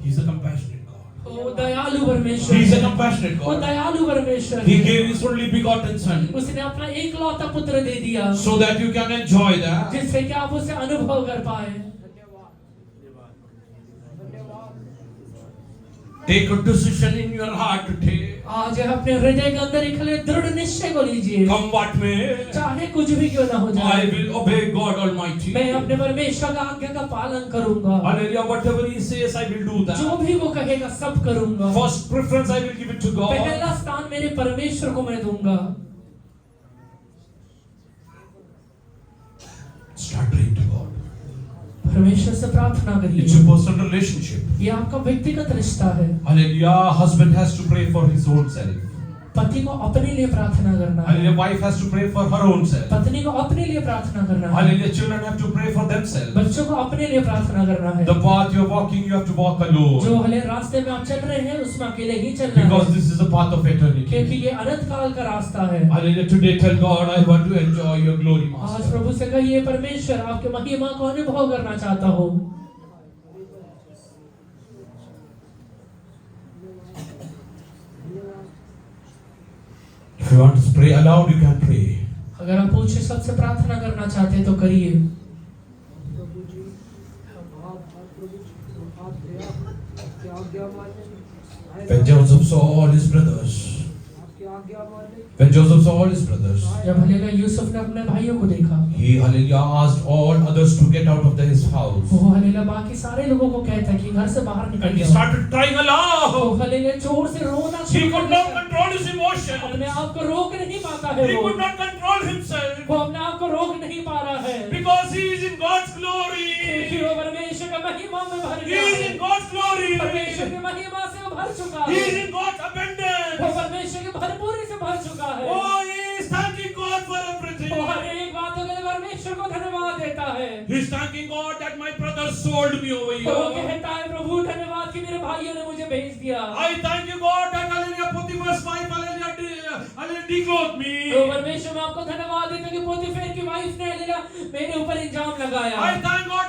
He's a compassionate God. ओ दयालु परमेश्वर, He's a compassionate वो God. दयालु परमेश्वर, He gave His only begotten Son उसने अपना एकलौता पुत्र दे दिया so that you can enjoy that. जिससे कि आप उसे अनुभव कर पाए। Take a decision in your heart today. आज अपने हृदय के अंदर एक हले दृढ़ निश्चय को लीजिए, Come what may, चाहे कुछ भी क्यों ना हो I जाए, will obey God Almighty. मैं अपने परमेश्वर का आज्ञा का पालन करूंगा। Hallelujah, whatever He says, I will do जो that. भी वो कहेगा सब करूंगा। First preference, I will give it to God. पहला स्थान मेरे परमेश्वर को मैं दूंगा। Start praying to God. परमेश्वर से प्रार्थना It's करिए। a personal relationship. ये आपका व्यक्तिगत रिश्ता है। Hallelujah, husband has to pray for his own self. पति को अपने लिए प्रार्थना करना है, Hallelujah, wife has to pray for her own self. पत्नी को अपने लिए प्रार्थना करना है, Hallelujah, children have to pray for themselves. बच्चों को अपने लिए प्रार्थना करना है। The path you're walking, you have to walk जो alone. हले रास्ते में आप चल रहे हैं उसमें अकेले ही चलना Because है, this is a path of eternity. क्योंकि ये अनंत काल का रास्ता है। Hallelujah, today tell God, I want to enjoy your glory, आज Master. प्रभु से कहिए परमेश्वर आपके महिमा को अनुभव करना चाहता हूँ। If you want to pray aloud, you can pray. अगर आप ऊंचे शब्द से प्रार्थना करना चाहते हैं तो करिए। When Joseph saw all his brothers, when Joseph saw all his brothers, जब हलेला यूसुफ ने अपने भाइयों को देखा, he, hallelujah, asked all others to get out of his house. वो हलेला बाकी सारे लोगों को कहता कि घर से बाहर निकल And he जाओ। started crying aloud. वो हलेला जोर से रोना He शुरू could कर not दिया। control his emotions. अपने आप को रोक नहीं पाता है He वो could not control himself. वो अपने आप को रोक नहीं पा रहा है, Because he is in God's glory. क्योंकि वो परमेश्वर का महिमा में भर He गया is है। in God's glory. परमेश्वर की महिमा से वो भर चुका He है। is in God's वो abundance. परमेश्वर की भरपूरी से भर चुका है। Oh, he is thanking God for everything. वो हर एक बातों के लिए परमेश्वर को धन्यवाद देता है। He is thanking God that my brother sold me over तो वो here. कहता है प्रभु धन्यवाद कि मेरे भाइयों ने मुझे भेज दिया। I thank you God that hallelujah Potiphar's wife hallelujah declothed me. तो परमेश्वर मैं आपको धन्यवाद देता हूं कि पोतीफेर की वाइफ ने मेरे ऊपर इल्जाम लगाया। I thank God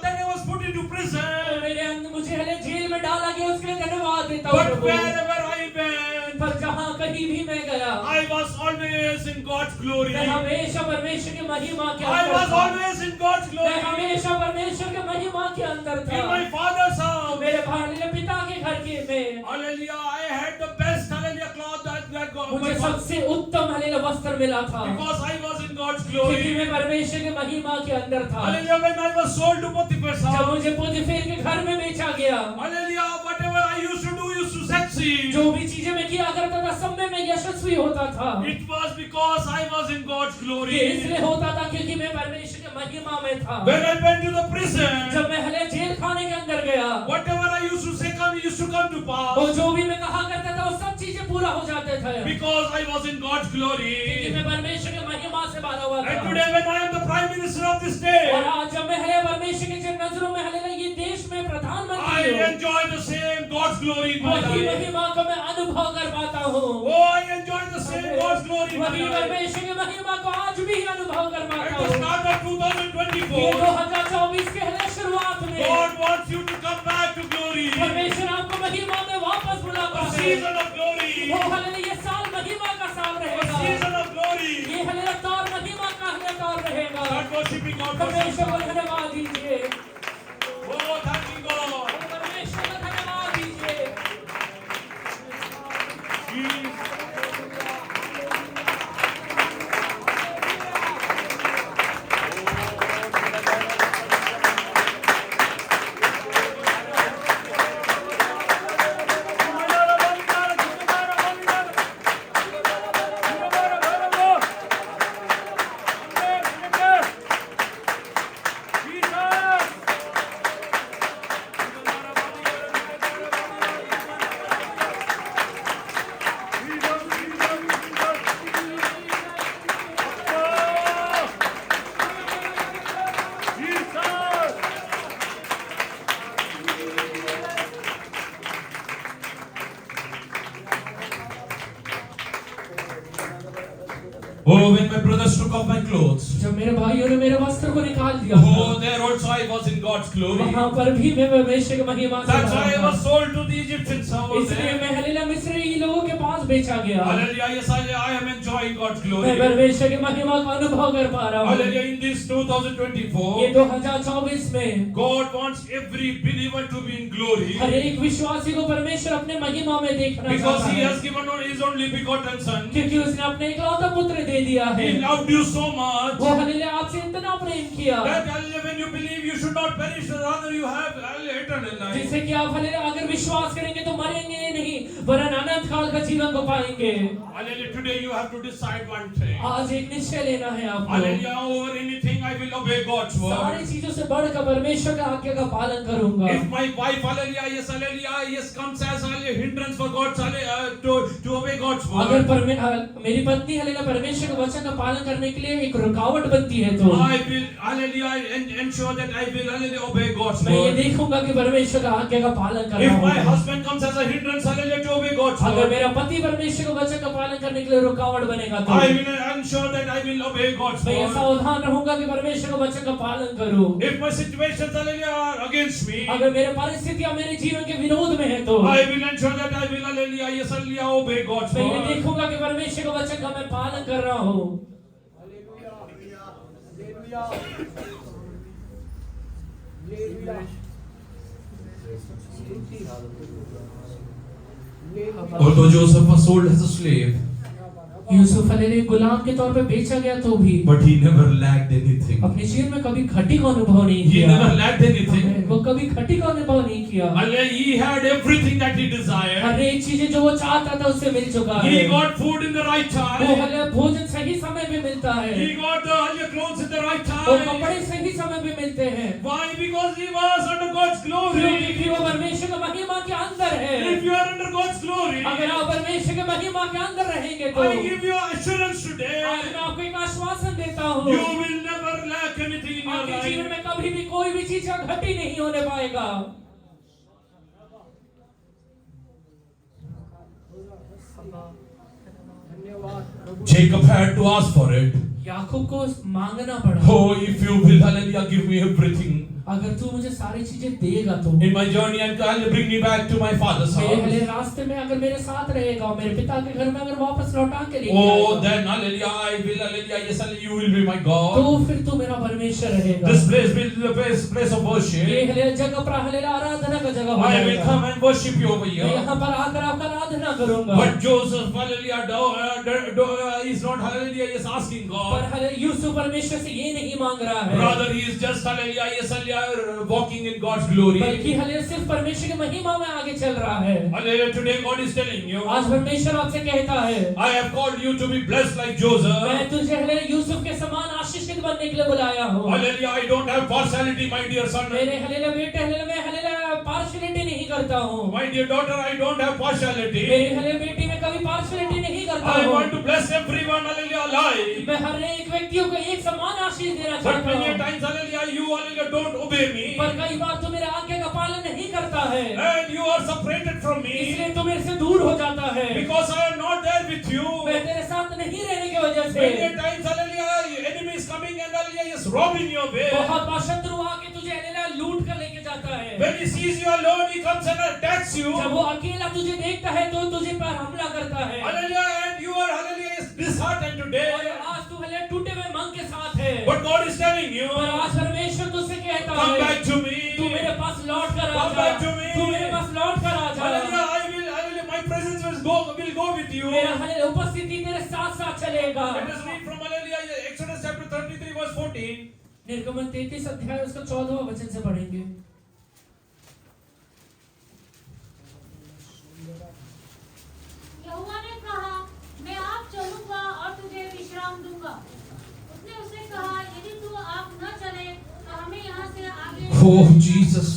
that I was put into तो prison. मेरे अंदर मुझे जेल में डाला गया, उसके लिए धन्यवाद देता हूं But Prabhu. wherever I went, पर जहां कहीं भी मैं गया, I was always in God's glory. मैं हमेशा परमेश्वर की महिमा के I अंदर was था। always in God's मैं glory. हमेशा परमेश्वर के महिमा के अंदर था। In my father's house. मेरे भाई पिता के घर के में Hallelujah. I had the best hallelujah cloth that God. मुझे सबसे उत्तम हलेला वस्त्र मिला था, Because I was in God's क्योंकि glory. मैं परमेश्वर के महिमा के अंदर था। Hallelujah. When I was sold to Potiphar's जब house. मुझे पोतीफेर के घर में बेचा गया, Hallelujah. Whatever I used to succeed. जो भी चीजें मैं किया करता था सब में मैं यशस्वी होता था। It was because I was in God's ये glory. इसलिए होता था क्योंकि मैं परमेश्वर के महिमा में था। When I went to the prison, जब मैं हले जेल खाने के अंदर गया, whatever I used to say used to come to pass. तो जो भी मैं कहा करता था वो सब चीजें पूरा हो जाते थे, Because I was in God's क्योंकि glory. मैं परमेश्वर के महिमा से भरा हुआ And था। today when I am the prime minister of this और day, आज जब मैं हले परमेश्वर के नजरों में हले ये देश में I प्रधानमंत्री हूँ, enjoy the same God's glory in my वही life. महिमा को मैं अनुभव कर पाता हूँ। Oh, I enjoy the same God's glory in my वही life. परमेश्वर के महिमा को आज भी अनुभव कर पाता At the हूँ। start of ये 2024, 2024 के हले शुरुआत में God wants you to come back to glory. परमेश्वर आपको महिमा में वापस बुलाता A है। season of glory. वो हले ये साल महिमा का साल A रहेगा। season of glory. ये हले दौर महिमा का हले दौर रहेगा। God worshiping God. परमेश्वर को worshiping God. धन्यवाद दीजिए। Oh, thank you God. परमेश्वर को धन्यवाद दीजिए। Oh, when my brothers took off my clothes, जब मेरे भाइयों ने मेरे वस्त्र को निकाल दिया oh, there also I was in God's glory. वहां पर भी मैं परमेश्वर की महिमा से That's भरा why I था। was sold to the Egyptians house. इसलिए मैं हलीला मिस्री लोगों के पास बेचा गया। Hallelujah. Yes, I am enjoying God's मैं glory. परमेश्वर की महिमा का अनुभव कर पा रहा हूँ। Hallelujah. In this 2024, ये 2024 में God wants every believer to be in glory. हर एक विश्वासी को परमेश्वर अपने महिमा में देखना Because चाहता He है, has given His only begotten Son. क्योंकि उसने अपने इकलौता पुत्र दे दिया है। He loved you so much वो हलीला आपसे इतना प्रेम किया that hallelujah, when you believe, you should not perish, rather you have hallelujah, eternal life. जिससे कि आप हलीला अगर विश्वास करेंगे तो मरेंगे नहीं वरन अनंत काल का जीवन को पाएंगे। Hallelujah. Today you have to decide one thing. आज एक निश्चय लेना है आपको। Hallelujah. Over anything, I will obey God's word. सारी चीजों से बढ़कर परमेश्वर का आज्ञा का पालन करूंगा। If my wife, hallelujah, yes, comes as hallelujah, hindrance for God's to obey God's अगर word, मेरी पत्नी हलेला परमेश्वर के वचन का पालन करने के लिए एक रुकावट बनती है तो I will, hallelujah, ensure that I will, hallelujah, obey God's मैं ये word. देखूंगा कि परमेश्वर का आज्ञा का पालन कर If रहा my हूँ। husband comes as a hindrance, hallelujah, to obey God's अगर word, मेरा पति परमेश्वर के वचन का पालन करने के लिए रुकावट बनेगा तो I will ensure that I will obey God's मैं ये word. सावधान रहूंगा कि परमेश्वर के वचन का पालन करूं। If my situations, hallelujah, are against me, अगर मेरे परिस्थितियां मेरे जीवन के विरोध में है तो I will ensure that I will, hallelujah, yes, hallelujah, obey God's मैं ये word. देखूंगा कि परमेश्वर के वचन का मैं पालन कर रहा हूँ। Although Joseph was sold as a slave, Yusuf हलेले गुलाम के तौर पे बेचा गया तो भी but he never lacked anything. अपने जीवन में कभी घटी का अनुभव नहीं He किया। never lacked anything. वो कभी घटी का अनुभव नहीं किया। Hallelujah, he had everything that he desired. हर एक चीजें जो वो चाहता था उससे मिल चुका है। He got food in the right वो time. हले भोजन सही समय पे मिलता है। He got the clothes in the right वो time. कपड़े सही समय पे मिलते हैं। Why? Because he was under God's glory. क्योंकि वो परमेश्वर की महिमा के अंदर है। If you are under God's glory, अगर आप परमेश्वर के महिमा के अंदर रहेंगे तो I give you assurance today, आज मैं आपको एक आश्वासन देता हूँ, you will never lack anything in your आपके जीवन life. में कभी भी कोई भी चीज का घटी नहीं होने पाएगा। Jacob had to ask for it. याकूब को मांगना पड़ा। Oh, if you will, hallelujah, give me everything. अगर तू मुझे सारी चीजें देगा तो In my journey and bring me back to my father's मेरे house. हले रास्ते में अगर मेरे साथ रहेगा और मेरे पिता के घर में अगर वापस लौटा के लेके Oh, आएगा, then hallelujah, I will, hallelujah, yes, hallelujah, you will be my God. तो फिर तू मेरा परमेश्वर रहेगा। This place will be the place of ये worship. हले जगह पर हले आराधना का जगह हो I will जाएगा। come and worship you over मैं here. यहाँ पर आकर आपका आराधना करूंगा। But Joseph, hallelujah, is not, hallelujah, is asking पर God. हले यूसुफ परमेश्वर से ये नहीं मांग रहा है, Rather, he is just, hallelujah, yes, hallelujah, walking in God's glory. बल्कि हले सिर्फ परमेश्वर की महिमा में आगे चल रहा है। Hallelujah, today God is telling you, आज परमेश्वर आपसे कहता है, I have called you to be blessed like Joseph. मैं तुझे हले यूसुफ के समान आशीषित बनने के लिए बुलाया हूँ। Hallelujah, I don't have partiality, my dear son. मेरे हले बेटे हले मैं हले पार्शियलिटी नहीं करता हूँ। My dear daughter, I don't have partiality. मेरी हले बेटी में कभी पार्शियलिटी नहीं करता I हूँ। want to bless everyone, hallelujah, alive. मैं हर एक व्यक्तियों को एक समान आशीष देना But चाहता many हूँ। times, hallelujah, you, hallelujah, don't obey me. पर कई बार तू मेरे आज्ञा का पालन नहीं करता है, And you are separated from me. इसलिए तू मेरे से दूर हो जाता है। Because I am not there with you. मैं तेरे साथ नहीं रहने की वजह से Many times, hallelujah, enemy is coming and hallelujah, is robbing your way. बहुत बार शत्रु आके तुझे हलेला लूट कर लेके जाता है। When he sees you alone, he comes and attacks you. जब वो अकेला तुझे देखता है तो तुझे पर हमला करता है। Hallelujah, and you are, hallelujah, is disheartened today. और आज तू हले टूटे हुए मन के साथ है। But God is telling you, और आज परमेश्वर तुझसे कहता come है, back to me. तू मेरे पास लौट कर आ Come जा। back to me. तू मेरे पास लौट कर आ जा। Hallelujah, I will, hallelujah, my presence will go with you. मेरा हले उपस्थिति तेरे साथ साथ चलेगा। Let us read from, hallelujah, Exodus chapter 33 verse 14. निर्गमन 33 अध्याय उसका 14वां वचन से पढ़ेंगे। यहोवा ने कहा, मैं आप चलूंगा और तुझे विश्राम दूंगा। उसने उसे कहा, यदि तू आप न चले तो हमें यहाँ से आगे Oh, Jesus.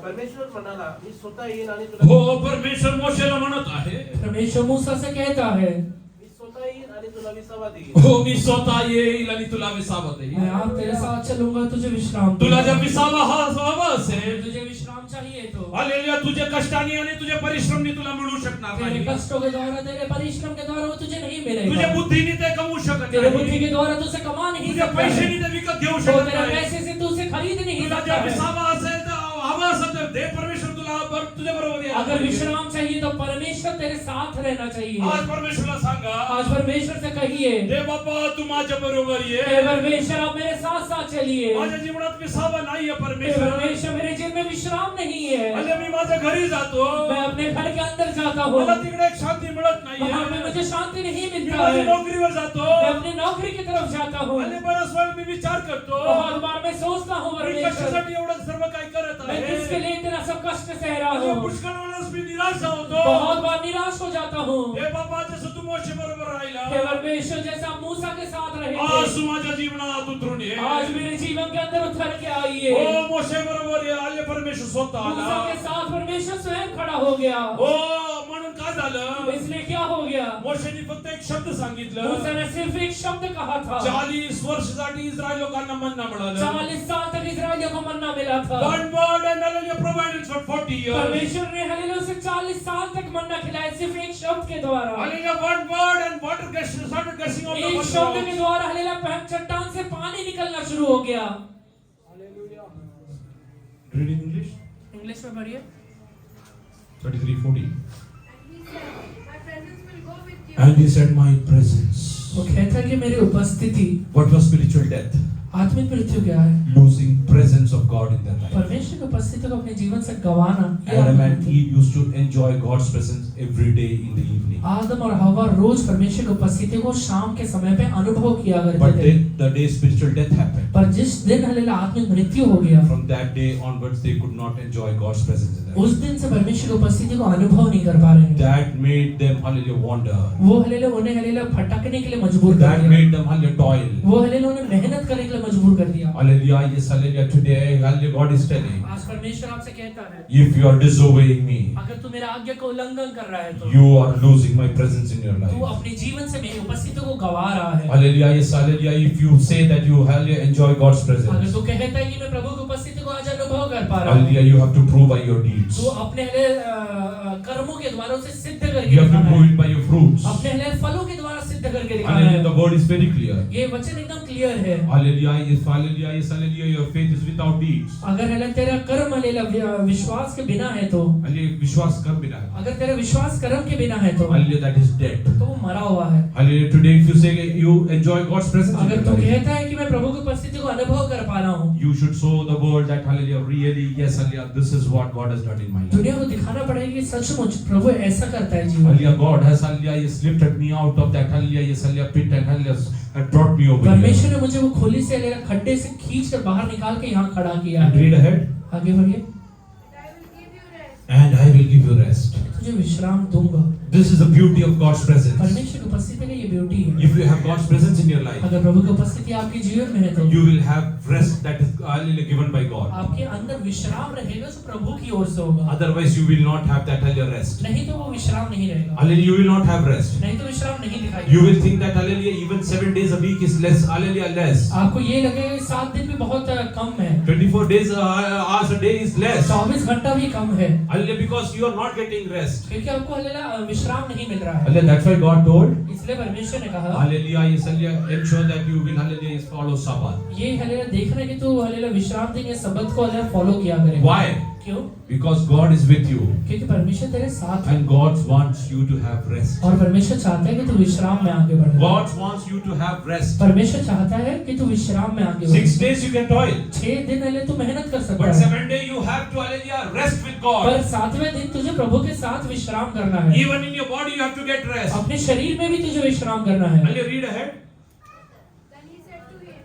परमेश्वर म्हणाला, मी स्वतः येईन आणि तुला हो परमेश्वर मोशेला म्हणत आहे, परमेश्वर मूसा से कहता है, मी स्वतः येईन आणि तुला विसावा देईन. हो मी स्वतः येईल आणि तुला विसावा मैं देईल. आप तेरे साथ चलूंगा तुझे विश्राम तुला दूंगा। जर विसावा हवा असेल, तुझे विश्राम चाहिए तो हालेलुया, तुझे कष्टाने आणि तुझे परिश्रमने तुला मिळू शकणार तेरे नाही. कष्टों के द्वारा तेरे परिश्रम के द्वारा वो तुझे नहीं तुझे मिलेगा। बुद्धीने ते कमवू शकत तेरे बुद्धि नाही. के द्वारा तुझे कमा नहीं तुझे सकता है। पैशाने ते विकत घेऊ तो शकत तेरे नाही. पैसे से तू उसे खरीद नहीं तुला सकता जर है। विसावा असेल तर हवा असेल तर दे परमेश्वर तुला तुझ्या बरोबर अगर आहे. विश्राम चाहिए तो परमेश्वर तेरे साथ रहना चाहिए। आज परमेश्वरला सांगा, आज परमेश्वर से कहिए, दे बाबा तू माझ्या बरोबर ये. हे परमेश्वर आप मेरे साथ साथ चलिए। माझ्या जीवनात विसावा नाहीये हे परमेश्वर. परमेश्वर मेरे जीवन में विश्राम नहीं है। अरे मी माझ्या घरी जातो, मैं अपने घर के अंदर जाता हूँ, मला तिकडे एक शांती मिळत वहाँ पे नाहीये. मुझे शांति नहीं मी मिलता माझ्या है। नोकरीवर जातो, मैं अपनी नौकरी की तरफ जाता हूँ। आणि बराच वेळ मी विचार करतो, बहुत बार मैं सोचता हूँ मी परमेश्वर, कशासाठी एवढं सर्व काही करत मैं किसके आहे. लिए इतना सब कष्ट सह रहा आणि हूँ। पुष्कळ वेळेस मी निराश होतो. बहुत बार निराश हो जाता हूँ। हे बाबा जसं तू मोशे बरोबर हे राहिला, परमेश्वर जैसा मूसा के साथ रहे आज थे, तू माझ्या जीवनात उतरून ये. आज मेरे जीवन के अंदर उतर के आइए। हो मोशे बरोबर ये. आले परमेश्वर स्वतः मूसा आला. के साथ परमेश्वर स्वयं खड़ा हो गया। हो म्हणून काय झालं, इसलिए क्या हो गया? मोशेने फक्त एक शब्द सांगितलं. मूसा ने सिर्फ एक शब्द कहा था। 40 वर्षासाठी इस्रायल लोकांना मन्ना मिळालं. 40 साल तक इस्राएलियों को मन्ना मिला था। One word and hallelujah provided for 40 years. परमेश्वर ने हालेलुया उसे 40 साल तक मन्ना खिलाया सिर्फ एक शब्द के द्वारा। Hallelujah, one word and water started gushing out एक of शब्द the के द्वारा हालेलुया चट्टान से पानी निकलना शुरू हो गया। Read in English. इंग्लिश में पढ़िए। 33:40. And he said, And he said, my presence will go with you. my presence. वो कहता है कि मेरी उपस्थिति, What was spiritual death? आत्मिक मृत्यु क्या है? Losing presence of God in their life. परमेश्वर की की उपस्थिति को अपने जीवन से गंवाना, ये Adam आदत and थी। Eve used to enjoy God's presence every day in the evening. आदम और हवा रोज परमेश्वर की उपस्थिति को शाम के समय पे अनुभव किया But करते थे। the day spiritual death happened, पर जिस दिन हालेलुया आत्मिक मृत्यु हो गया, from that day onwards they could not enjoy God's presence in their उस life. दिन से परमेश्वर की उपस्थिति को अनुभव नहीं कर पा रहे हैं। That made them hallelujah wander. वो हालेलुया उन्हें हालेलुया भटकने के लिए मजबूर कर That दिया। made them hallelujah toil. वो हालेलुया उन्हें मेहनत करने के लिए मजबूर कर दिया। Hallelujah, yes, hallelujah. Today, hallelujah, God is telling, आज परमेश्वर आपसे कहता है, if you are disobeying me, अगर तू मेरा आज्ञा का उल्लंघन कर रहा है तो you are losing my presence in your तू life. अपने जीवन से मेरी उपस्थिति को गवा रहा है। Hallelujah, yes, hallelujah. If you say that you hallelujah enjoy God's अगर presence, तू कहता है कि मैं प्रभु की उपस्थिति को आज अनुभव कर पा रहा हूँ, hallelujah, you have to prove by your deeds. तू अपने कर्मों के द्वारा उसे सिद्ध करके You have to दिखाना prove है। it by your fruits. अपने फलों के द्वारा सिद्ध करके दिखाना Hallelujah, है। the word is very clear. ये वचन एकदम क्लियर है। Hallelujah, yes, hallelujah, your faith is without deeds. अगर हालेलुया तेरा कर्म हालेलुया विश्वास के बिना है तो, Hallelujah, विश्वास कर बिना है. अगर तेरा विश्वास कर्म के बिना है तो Hallelujah, that is dead. तो वो मरा हुआ है। Hallelujah, today if you say you enjoy God's presence in अगर your तू life, कहता है कि मैं प्रभु की उपस्थिति को अनुभव कर पा रहा हूँ, you should show the world that hallelujah, really, yes, hallelujah, this is what God has done in my life. दुनिया को दिखाना पड़ेगा कि सचमुच प्रभु ऐसा करता है जीवन में। Hallelujah, God has hallelujah, yes, lifted me out of that hallelujah, yes, hallelujah, pit and hallelujah, and brought me over परमेश्वर here. ने मुझे वो खोली से हालेलुया खड्डे से खींच कर बाहर निकाल के यहाँ खड़ा किया And है। read ahead. आगे बढ़िए। And I will give you rest. And I will give you rest. तुझे विश्राम दूंगा। This is the beauty of God's presence. परमेश्वर की उपस्थिति का ये ब्यूटी है। If you have God's presence in your life, अगर प्रभु की उपस्थिति आपके जीवन में है तो you will have rest that is hallelujah given by God. आपके अंदर विश्राम रहेगा जो प्रभु की ओर से होगा। Otherwise, you will not have that hallelujah rest. नहीं तो वो विश्राम नहीं रहेगा। Hallelujah, you will not have rest. नहीं तो विश्राम नहीं दिखाई You देगा। will think that hallelujah, even 7 days a week is less. Hallelujah, less. आपको ये लगेगा कि 7 दिन भी बहुत कम है, 24 days hours a day is less. 24 घंटा भी कम है, Hallelujah, because you are not getting rest. क्योंकि आपको हालेलुया विश्राम नहीं मिल रहा है। Hallelujah, that's why God told. इसलिए परमेश्वर ने कहा Hallelujah, yes, hallelujah. Ensure that you will hallelujah yes, follow Sabbath. ये हालेलुया देखना है कि तू हालेलुया विश्राम दिन या सबत को हालेलुया फॉलो किया करे। Why? क्यों? Because God is with you, क्योंकि परमेश्वर तेरे साथ है and God wants you to have rest. और परमेश्वर चाहता है कि तू विश्राम में आगे बढ़े। God wants you to have rest. परमेश्वर चाहता है कि तू विश्राम में आगे बढ़े। 6 days you can toil, 6 दिन हालेलुया तू मेहनत कर सकता but है, 7th day you have to hallelujah rest with पर God. 7वें दिन तुझे प्रभु के साथ विश्राम करना है। Even in your body you have to get rest. अपने शरीर में भी तुझे विश्राम करना है। Hallelujah, read ahead. Then he said to him,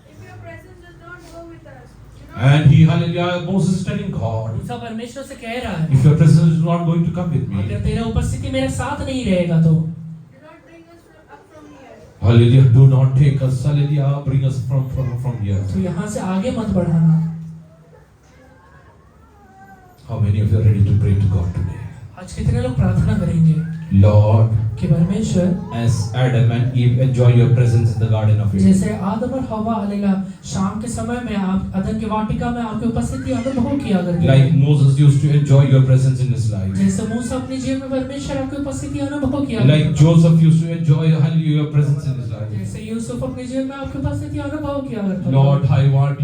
if your presence does not go with us, do not And he hallelujah, Moses is telling God, मूसा परमेश्वर से कह रहा है, if your presence is not going to come with me, अगर तेरा उपस्थिति मेरे साथ नहीं रहेगा तो do not bring us up from here. hallelujah, do not take us, hallelujah, bring us from here. तू यहाँ से आगे मत बढ़ाना। How many of you are ready to pray to God today? आज कितने लोग प्रार्थना करेंगे Lord, कि परमेश्वर as Adam and Eve enjoy your presence in the Garden of Eden, जैसे आदम और हवा हालेलुया शाम के समय में आप अदन की वाटिका में आपकी उपस्थिति अनुभव किया करते like थे, Moses used to enjoy your presence in his life, जैसे मूसा अपने जीवन में परमेश्वर आपकी उपस्थिति अनुभव किया like करता था, Joseph used to enjoy hallelujah your presence in his life. जैसे यूसुफ अपने जीवन में आपकी उपस्थिति अनुभव किया करता था। Lord, I want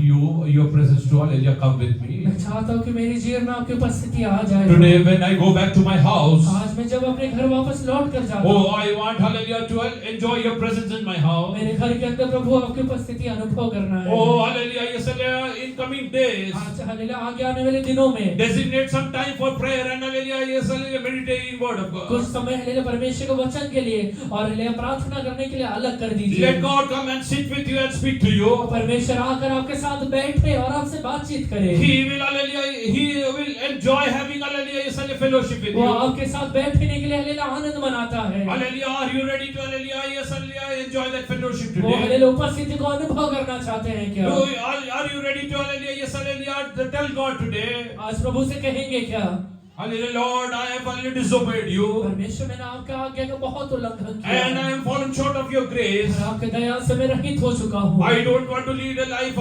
your presence to hallelujah come with me. मैं चाहता हूँ कि मेरे जीवन में आपकी उपस्थिति आ जाए। Today when I go back to my house, आज मैं जब अपने घर वापस लौट कर जाता हूँ, oh, I want hallelujah to enjoy your presence in my house. मेरे घर के अंदर प्रभु आपकी उपस्थिति अनुभव करना है। Oh, hallelujah, yes, hallelujah, in coming days, आज हालेलुया आगे आने वाले दिनों में designate some time for prayer and hallelujah, yes, hallelujah, meditating word of कुछ God. समय हालेलुया परमेश्वर के वचन के लिए और हालेलुया प्रार्थना करने के लिए अलग कर दीजिए। Let God come and sit with you and speak to you. परमेश्वर आकर आपके साथ बैठे और आपसे बातचीत करे। He will, hallelujah, he will enjoy having, hallelujah, yes, hallelujah, fellowship with वो you. आपके साथ बैठने के लिए हालेलुया आनंद मनाता है। Hallelujah, are you ready to, hallelujah, yes, hallelujah, enjoy that fellowship वो today? हालेलुया उपस्थिति को अनुभव करना चाहते हैं क्या? Are you ready to, hallelujah, yes, hallelujah, tell God today? आज प्रभु से कहेंगे क्या? Hallelujah, Lord, I have only disobeyed you, परमेश्वर मैंने आपका आज्ञा का बहुत उल्लंघन किया and I है am fallen short of your grace. और आपके दया से मैं रहित हो चुका हूँ। I don't want to lead a life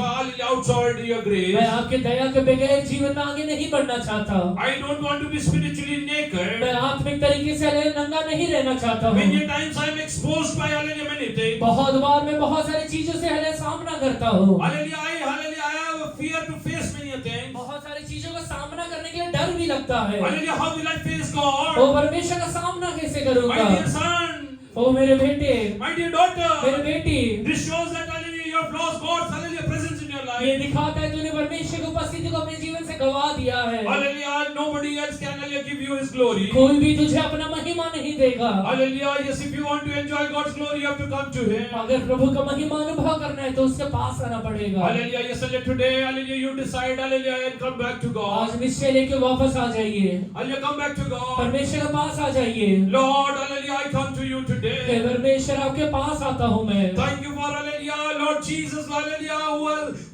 outside your grace. मैं आपके दया के बगैर जीवन में आगे नहीं बढ़ना चाहता। I don't want to be spiritually naked. मैं आत्मिक तरीके से हालेलुया नंगा नहीं रहना चाहता हूँ। Many times I am exposed by, hallelujah, many things. बहुत बार मैं बहुत सारी चीजों से हालेलुया सामना करता हूँ। Hallelujah, I have a fear to face many things. बहुत सारी चीजों का सामना करने के लिए डर भी लगता है। Hallelujah, how will I face God? ओ परमेश्वर का सामना कैसे My करूँगा? dear son, ओ मेरे बेटे, my dear मेरे daughter, बेटी, this shows that, hallelujah, you have lost God's, hallelujah, presence in your your ये life. दिखाता है तूने परमेश्वर की उपस्थिति को अपने जीवन से गवा दिया है। Hallelujah. Nobody else can give you His glory. कोई भी तुझे अपना महिमा नहीं देगा। Hallelujah. Yes, if you want to enjoy God's glory, you have to come to Him. अगर प्रभु का महिमा अनुभव करना है तो उसके पास आना पड़ेगा। Hallelujah. Yesterday, today, hallelujah, you decide, hallelujah, and come back to God. आज निश्चय लेके वापस आ जाइए, Hallelujah, come back to God. परमेश्वर के पास आ जाइए। Lord, hallelujah, I come to you hey today. परमेश्वर आपके पास आता हूँ मैं। Thank you for, hallelujah, Lord Jesus, hallelujah,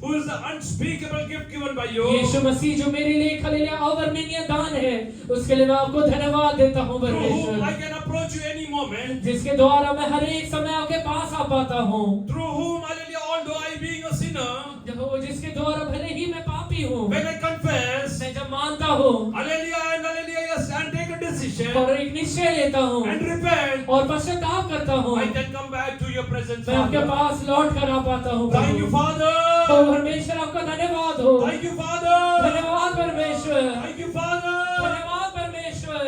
who is the unspeakable gift given by you. यीशु मसीह जो मेरे लिए हालेलुया अवर्णनीय दान है, उसके लिए मैं आपको धन्यवाद देता हूँ Through whom परमेश्वर, I can approach you any moment. जिसके द्वारा मैं हर एक समय आपके पास आ पाता हूँ। Through whom, hallelujah, although I being a sinner, जब वो जिसके द्वारा भले ही मैं पापी हूँ, when I confess, मैं जब मानता हूँ hallelujah, and hallelujah, yes, and take a decision और एक निश्चय लेता हूँ and repent, और पश्चाताप करता हूँ, I can come back to your presence, मैं आपके Father. पास लौट कर आ पाता हूँ। Thank you, Prabhu Father. परमेश्वर आपका धन्यवाद हो। Thank you, Father. धन्यवाद परमेश्वर, Thank you, Father. धन्यवाद परमेश्वर।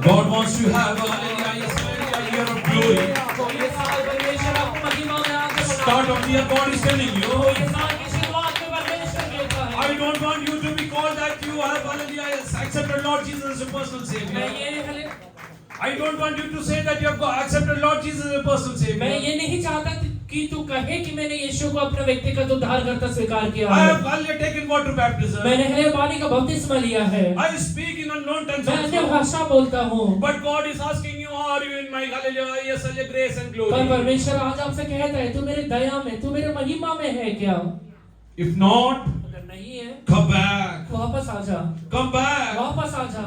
God wants to have a hallelujah, yes, hallelujah, year of glory. ये साल परमेश्वर आपको महिमा में आगे बढ़ाए। Start of the year, God is telling you. ये साल की शुरुआत में परमेश्वर कहता है, I don't want you to be called that you have, hallelujah, yes, accepted Lord Jesus as a personal मैं Savior. ये I don't want you to say that you have accepted Lord Jesus as a personal मैं Savior. ये नहीं चाहता कि तू कहे कि मैंने यीशु को अपने व्यक्तिगत उद्धारकर्ता स्वीकार किया I है। have hallelujah taken water baptism. मैंने हरे पानी का बपतिस्मा लिया है। I speak in unknown tongues मैं अन्य also. भाषा बोलता हूँ। But God is asking you, are you in my hallelujah, yes, hallelujah, grace and पर glory? परमेश्वर आज आपसे कहता है, तू मेरे दया में, तू मेरे महिमा में है क्या? If not, अगर नहीं है, come back. वापस आ जा, Come back. वापस आ जा।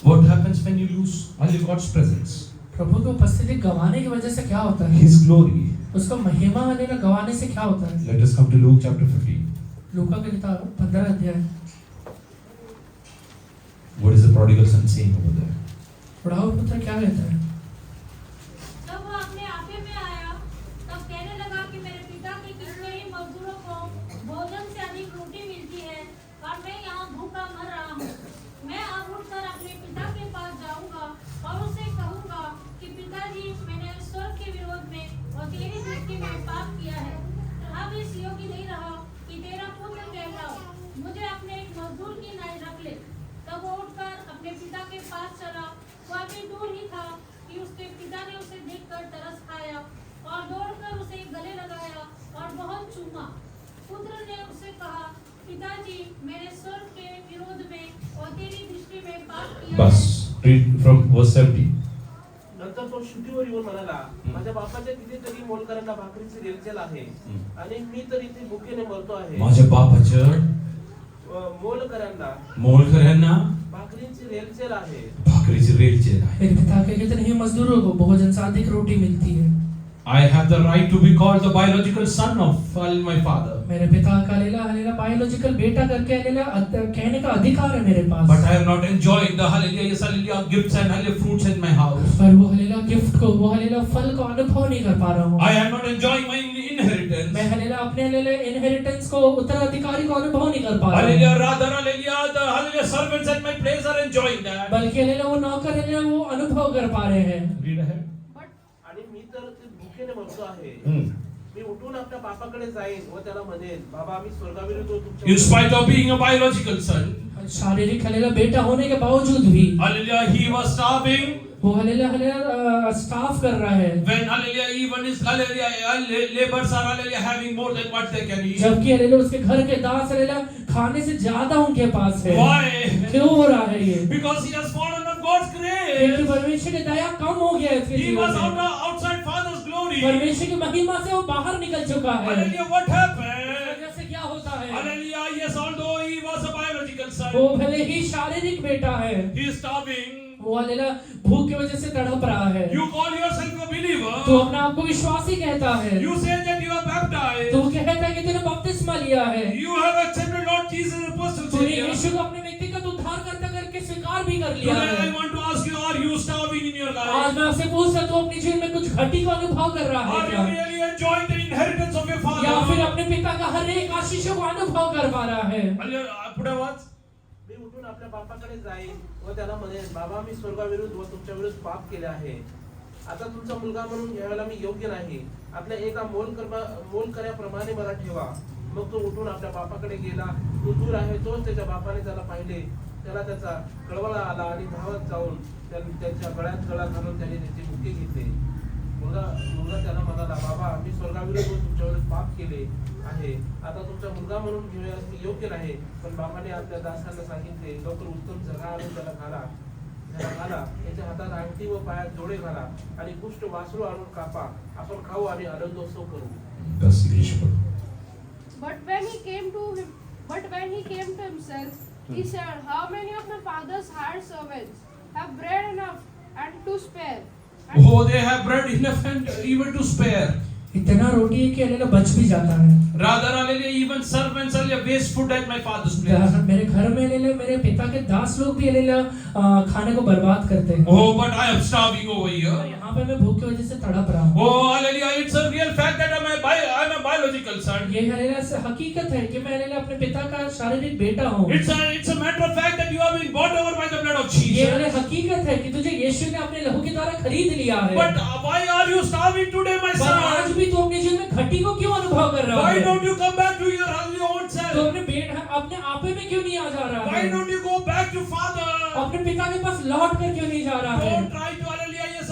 What happens when you lose hallelujah, God's presence? प्रभु की उपस्थिति गंवाने की वजह से क्या होता है? His glory. उसका महिमा हलेलुया गंवाने से क्या होता है? Let us come to Luke chapter 15. लूका की किताब 15 अध्याय। What is the prodigal son saying over there? बुढ़ाऊ पुत्र क्या कहता है? जब वह अपने आपे में आया, तब कहने लगा कि मेरे पिता के कितने ही मजदूरों को भोजन से अधिक रोटी मिलती है और मैं यहाँ भूखा मर रहा हूँ। मैं अब उठकर अपने पिता के पास जाऊंगा और उसे कहूंगा कि पिताजी, मैंने स्वर्ग के विरोध में और तेरी दृष्टि में पाप किया है। अब इस योग्य नहीं रहा कि तेरा पुत्र कहलाओ। मुझे अपने एक मजदूर की नाई रख ले। तब वो उठकर अपने पिता के पास चला। वह अभी दूर ही था कि उसके पिता ने उसे देखकर तरस खाया और दौड़कर उसे गले लगाया और बहुत चूमा। पुत्र ने उसे कहा, पिताजी, मैंने स्वर्ग के विरोध में और तेरी दृष्टि में पाप किया है। Bas. Read from verse 70. नंतर तो शुद्धीवर येऊन म्हणाला, माझ्या बापाच्या कितीतरी मोलकरांना भाकरीची रेलचेल आहे आणि मी तर इथे भुकेने मरतो आहे. माझ्या बापाच्या मोलकरांना मोलकऱ्यांना भाकरीची रेलचेल आहे. भाकरीची रेलचेल आहे. मेरे पिता के कितने ही मजदूरों को भोजन से अधिक रोटी मिलती है. I have the right to be called the biological son of my father. मेरे पिता का हलेला बायोलॉजिकल बेटा करके हलेला कहने का अधिकार है मेरे पास. But I am not enjoying the hallelujah, yes, hallelujah gifts and hallelujah fruits in my house. पर वो हलेला गिफ्ट को, वो हलेला फल को अनुभव नहीं कर पा रहा हूँ. I am not enjoying my inheritance. मैं हलेला अपने हलेला इनहेरिटेंस को, उत्तराधिकारी को अनुभव नहीं कर पा रहा हूँ. Hallelujah, rather hallelujah, the hallelujah servants at my place are enjoying that. बल्कि हलेला वो नौकर हलेला वो अनुभव कर पा रहे हैं. Read ahead. आणि मी तर ते भुकेने मरतो आहे. मी उठून आपल्या बापाकडे जाईन व त्याला म्हणेन, बाबा आम्ही स्वर्गाविरुद्ध तुमच्या In spite of being a biological son, शारीरिक हलेला बेटा होने के बावजूद भी hallelujah, he was starving. वो हलेला स्टाफ कर रहा है. When hallelujah, even his hallelujah laborers are hallelujah having more than what they can eat. जबकि हलेला उसके घर के दास हलेला खाने से ज्यादा उनके पास है. Why? क्यों हो रहा है ये? Because he has fallen of God's क्योंकि grace. परमेश्वर की दया कम हो गया है इसके He was जीवन में. outside Father's glory. परमेश्वर की महिमा से वो बाहर निकल चुका है. Hallelujah, what इस happened? वजह से क्या होता है? Hallelujah, yes, although he was a biological वो son, भले ही शारीरिक बेटा है, he is starving. वो हलेला भूख की वजह से तड़प रहा है. You call yourself a believer. तो अपने आप को विश्वासी कहता है. You say that you are baptized. तो कहता है कि तूने बपतिस्मा लिया है. You have accepted Lord Jesus as a personal तूने Savior. यीशु को अपने व्यक्तिगत उद्धारकर्ता करके स्वीकार भी कर लिया Today है. I want to ask you, are you starving in your life? आज मैं आपसे पूछ रहा हूँ, तू अपने जीवन में कुछ घटी का अनुभव कर रहा है Are क्या? you really enjoying the inheritance of your या फिर father? अपने पिता का हर एक आशीषों को अनुभव कर पा रहा है? Hallelujah, पुढे वाच. मी उठून आपल्या बापाकडे जाईन व त्याला म्हणेन, बाबा मी स्वर्गाविरुद्ध व तुमच्या विरुद्ध पाप केले आहे. आता तुमचा मुलगा म्हणून घ्यायला मी योग्य नाही. आपल्या एका मोलकऱ्याप्रमाणे मला ठेवा. मग तो उठून आपल्या बापाकडे गेला. तो दूर आहे तोच त्याच्या बापाने त्याला पाहिले. त्याला त्याचा कळवळा आला आणि धावत जाऊन त्यांच्या गळ्यात गळा घालून त्याने त्याची बुके घेतले. मुलगा त्याला म्हणाला, बाबा मी स्वर्गाविरुद्ध व तुमच्या विरुद्ध पाप केले आहे. आता तुमचा मुलगा म्हणून घेण्यास मी योग्य नाही. पण बाबाने आपल्या दासांना सांगितले, लवकर उत्तम झगा आणून त्याला घाला. त्याच्या हातात अंगठी व पायात जोडे घाला आणि कुष्ठ वासरू आणून कापा. आपण खाऊ आणि आनंदोत्सव करू. But when he came to himself, he said, how many of my father's hired servants have bread enough and to spare? Oh, they have bread enough and even to spare. इतना रोटी है कि अलेला बच भी जाता है. Rather, hallelujah, even servants hallelujah waste food at my father's place. मेरे घर में अलेला मेरे पिता के दास लोग भी अलेला खाने को बर्बाद करते हैं. Oh, but I am starving over here. यहाँ पे मैं भूख की वजह से तड़प रहा हूँ. Oh, hallelujah, it's a real fact that I'm a biological son. ये अलेला हकीकत है कि मैं अलेला अपने पिता का शारीरिक बेटा हूँ. It's a matter of fact that you have been bought over by the blood of ये Jesus. अलेला हकीकत है कि तुझे यीशु ने अपने लहू के द्वारा खरीद लिया है. But why are you starving today, my पर आज son? भी तू अपने जीवन में घटी को क्यों अनुभव कर रहा Why है? don't you come back to your hallelujah own तो self? अपने आपे में क्यों नहीं आ जा रहा Why है? don't you go back to Father? अपने पिता के पास लौट कर क्यों नहीं जा रहा है? Don't try to hallelujah, yes,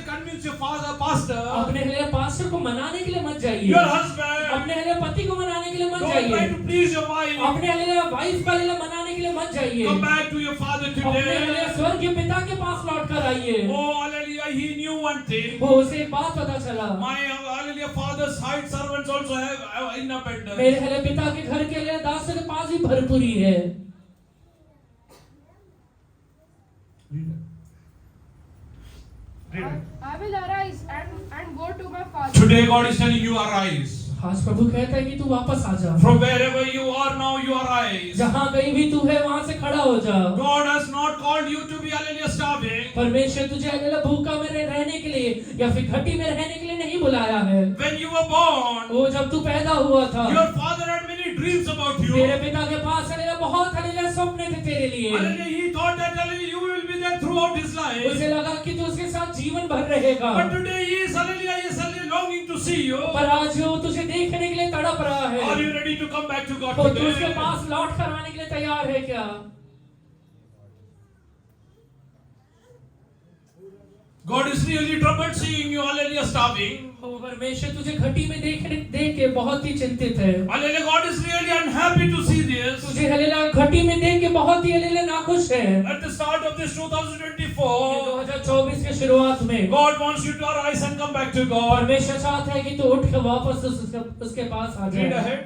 convince your father, pastor, अपने हले पास्टर को मनाने के लिए मत जाइए. your husband. अपने हले पति को मनाने के लिए मत Don't try जाइए. to please your wife. अपने हले वाइफ का हले मनाने के लिए मत जाइए. Come back to your father अपने हले today. स्वर्गीय पिता के पास लौट कर आइए. Oh, hallelujah, he knew one thing. वो उसे एक बात पता चला. My hallelujah father's hired servants also have enough abundance. मेरे हले पिता के घर के हले दास के पास भी भरपूरी है. I will arise and go to my father. Today God is telling you arise. आज प्रभु कहता है कि तू वापस आ जा. From wherever you are now, you arise. जहाँ कहीं भी तू है वहाँ से खड़ा हो जा. God has not called you to be hallelujah starving. परमेश्वर तुझे अकेला भूखा में रहने के लिए या फिर घटी में रहने के लिए नहीं बुलाया है. When you were born, वो जब तू पैदा हुआ था, your father had many dreams about you. तेरे पिता के पास अकेला बहुत अकेला सपने थे तेरे लिए. Hallelujah, he thought that hallelujah you will be there throughout his life. उसे लगा कि तू उसके साथ जीवन भर रहेगा. But today he is hallelujah longing to see you. पर आज वो तुझे देखने के लिए तड़प रहा है. Are you ready to come back to God तो तू उसके today? पास लौट कर आने के लिए तैयार है क्या? God is really troubled seeing you hallelujah starving. वो परमेश्वर तुझे घटी में देख के बहुत ही चिंतित है. Hallelujah, God is really unhappy to see this. तुझे हलेला घटी में देख के बहुत ही हलेला नाखुश है. At the start of this 2024, 2024 के शुरुआत में God wants you to arise and come back to God. परमेश्वर चाहता है कि तू उठ के वापस उसके पास आ Read जाए. ahead.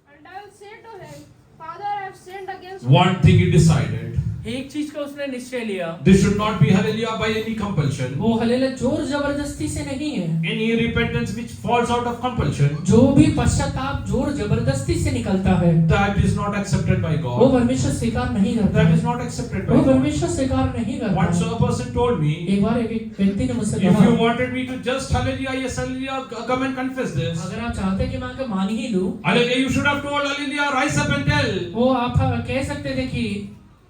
And I will say to him, Father, I have sinned against One thing he decided. एक चीज का उसने निश्चय लिया. This should not be hallelujah by any compulsion. वो हलेला जोर जबरदस्ती से नहीं है. Any repentance which falls out of compulsion, जो भी पश्चाताप जोर जबरदस्ती से निकलता है, that is not accepted by वो God. परमेश्वर स्वीकार नहीं करता. That is not accepted by वो God. परमेश्वर स्वीकार नहीं Once करता. a person told me, एक बार एक व्यक्ति ने मुझसे if you कहा, wanted me to just hallelujah, yes hallelujah, come and confess this. अगर आप चाहते कि मैं आके मान ही लूं, Hallelujah, you should have told hallelujah, rise up and tell. वो आप कह सकते थे कि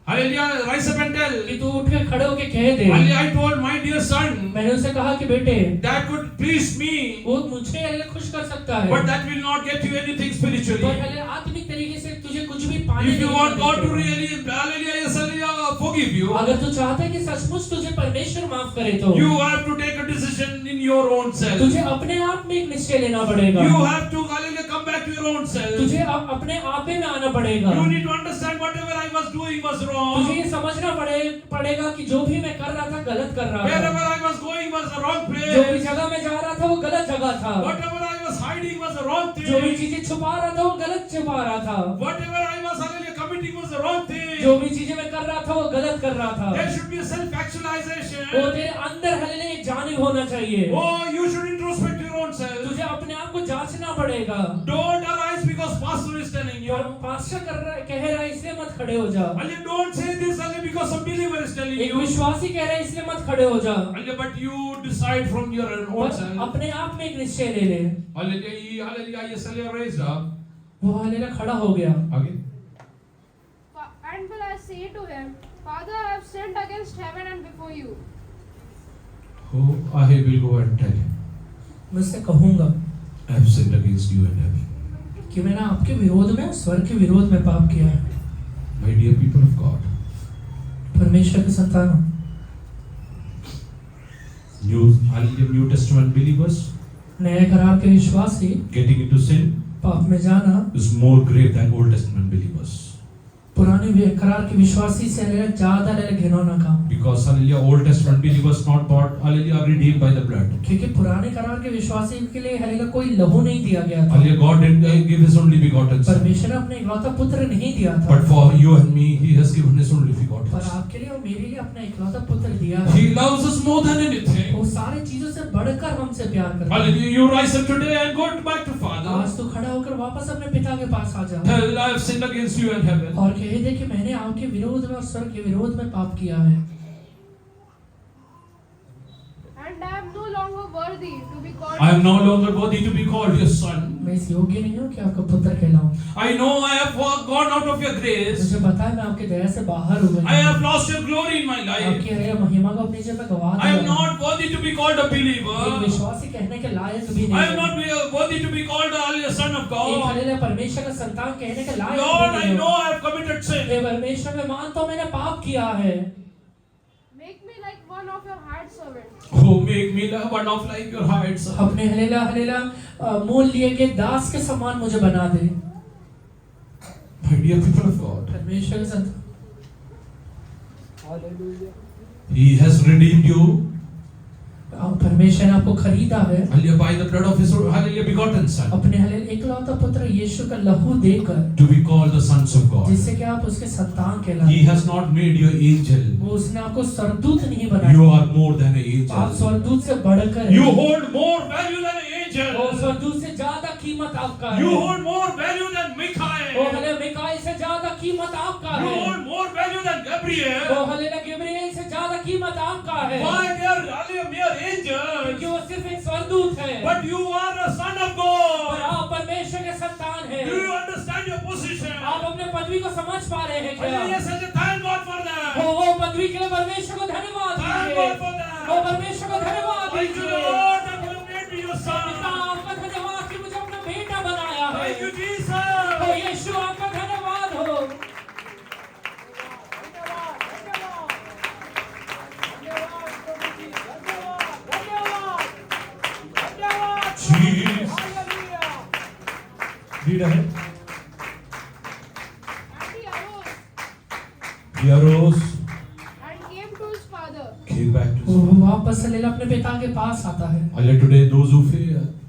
Hallelujah, rise up and tell. तू उठ के खड़े होके कह दे. Hallelujah, I told my dear son, मैंने उसे कहा कि बेटे, that could please me, वो मुझे हले खुश कर सकता है, but that will not get you anything पर spiritually. हले आत्मिक तरीके से तुझे कुछ भी पाने If you नहीं want God to देगा. really, hallelujah, yes hallelujah, forgive you, अगर तू चाहता है कि सचमुच तुझे परमेश्वर माफ करे तो you have to take a decision in your own self. तुझे अपने आप में एक निश्चय लेना पड़ेगा. You have to hallelujah come back to your own self. तुझे अपने आपे में आना पड़ेगा. You need to understand whatever I was doing was तुझे wrong. ये समझना पड़ेगा कि जो भी मैं कर रहा था गलत कर रहा Wherever था. I was going was the wrong जो भी place. जगह में जा रहा था वो गलत जगह था. Whatever I was hiding was the wrong जो भी thing. चीजें छुपा रहा था वो गलत छुपा रहा था. Whatever I was hallelujah committing was the wrong thing. जो भी चीजें मैं कर रहा था वो गलत कर रहा था. There should be a वो self-actualization. तेरे अंदर हले एक जानिब होना चाहिए. Oh, you should introspect your own self. तुझे अपने आप को जांचना पड़ेगा. Don't arise because pastor is telling you. Pastor कह रहा है इसलिए मत खड़े हो जा. Hallelujah, don't say this hallelujah because some believer is telling एक you. विश्वासी कह रहा है इसलिए मत खड़े हो जा. Hallelujah, but you decide from your own बस self. अपने आप में एक निश्चय ले ले. Hallelujah, hallelujah, yes, hallelujah, raised up. वो हलेला खड़ा हो गया. Again. say to him, Father, I have sinned against heaven and before you. Oh, I will go and tell him, मैं उससे कहूंगा I have sinned against you and heaven. कि मैंने आपके विरोध में, स्वर्ग के विरोध में पाप किया है। My dear people of God, परमेश्वर के संतानों, New Testament believers नए करार के विश्वासी getting into sin पाप में जाना is more grave than Old Testament believers. पुराने करार के विश्वासी से ज्यादा घिनौना काम, Because hallelujah, Old Testament believers not bought, hallelujah, are redeemed by the blood. क्योंकि पुराने करार के विश्वासी के लिए हालेलुया कोई लहू नहीं दिया गया था। Hallelujah, God didn't give His only begotten Son. परमेश्वर ने अपने इकलौता पुत्र नहीं दिया था, But for you and me, He has given His only begotten पर Son. आपके लिए और मेरे लिए अपना इकलौता पुत्र दिया है। He loves us more than anything. वो सारी चीजों से बढ़कर हमसे प्यार करता है। Hallelujah, you rise up today and go back to Father. आज तो खड़ा होकर वापस अपने पिता के पास आ जा Tell, I have sinned against you and heaven. और कह दे कि मैंने आपके विरोध में और स्वर्ग के विरोध में पाप किया है। And I am no longer worthy to be called. I am no longer worthy to be called your son. मैं इस योग्य नहीं हूँ कि आपका पुत्र कहलाऊं। I know I have gone out of your grace. मुझे पता है मैं आपके दया से बाहर हो I गया। have lost your glory in my life. आपकी हरे महिमा को अपनी जगह गवा I am दिया। not worthy to be called a एक believer. विश्वासी कहने के लायक भी I नहीं am not worthy to be called a son of एक God. हालेलुया परमेश्वर का संतान कहने के लायक Lord, भी I नहीं know I have committed sin. हे परमेश्वर मैं मानता हूँ मैंने पाप किया है। Make me like one of your hired servants. Oh, make me one of like your hired son. अपने हलेला हलेला मोल लिए के दास के समान मुझे बना दे। My dear people of God, परमेश्वर के संतान He has redeemed you. परमेश्वर ने आपको खरीदा है Hallelujah, by the blood of His hallelujah begotten Son. अपने हलेल एकलौता पुत्र यीशु का लहू देकर, To be called the sons of God. जिससे कि आप उसके संतान He कहलाए। has not made you angel. वो उसने आपको स्वर्गदूत नहीं You बनाया, are more than an आप angel. स्वर्गदूत से बढ़कर You हैं। hold more value than an वो angel. स्वर्गदूत से ज्यादा कीमत आपका है। You hold more value than वो Michael. हले मिकाईल से ज्यादा कीमत आपका You है। hold more value than वो Gabriel. हले गब्रिएल से ज्यादा कीमत आपका है। Why they are only a mere angel? क्योंकि वो सिर्फ एक स्वर्गदूत है, But you are a son of और God. आप परमेश्वर के संतान Do हैं। you understand your position? आप अपने पदवी को समझ पा रहे हैं Hallelujah, क्या? say thank God for that. वो पदवी के लिए परमेश्वर को धन्यवाद Thank दीजिए। God for वो that. परमेश्वर को धन्यवाद Thank you, दीजिए। Lord, that you have made me your पिता son. आपका धन्यवाद कि मुझे अपना बेटा बनाया है। Thank you, O Jesus. यीशु आपका धन्यवाद हो। Jesus. Read ahead. And he arose He arose, and came to his father. came back to वो his father. वापस हलेला अपने पिता के पास आता है। Hallelujah, today those who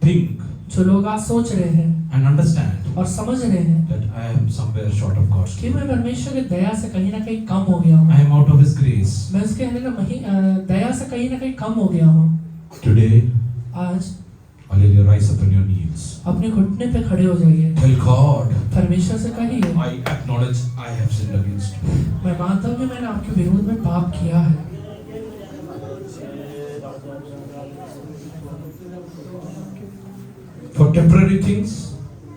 think जो लोग आज सोच रहे हैं and understand और समझ रहे हैं that I am somewhere short of God's कि glory. मैं परमेश्वर की दया से कहीं ना कहीं कम हो गया हूँ, I am out of His grace. मैं उसके दया से कहीं ना कहीं कम हो गया हूँ। Today, आज hallelujah, rise up on your knees. अपने घुटने पे खड़े हो जाइए, Tell God, परमेश्वर से कहिए I acknowledge I have sinned against you. मैं मानता हूँ कि मैंने आपके विरोध में पाप किया है। For temporary things,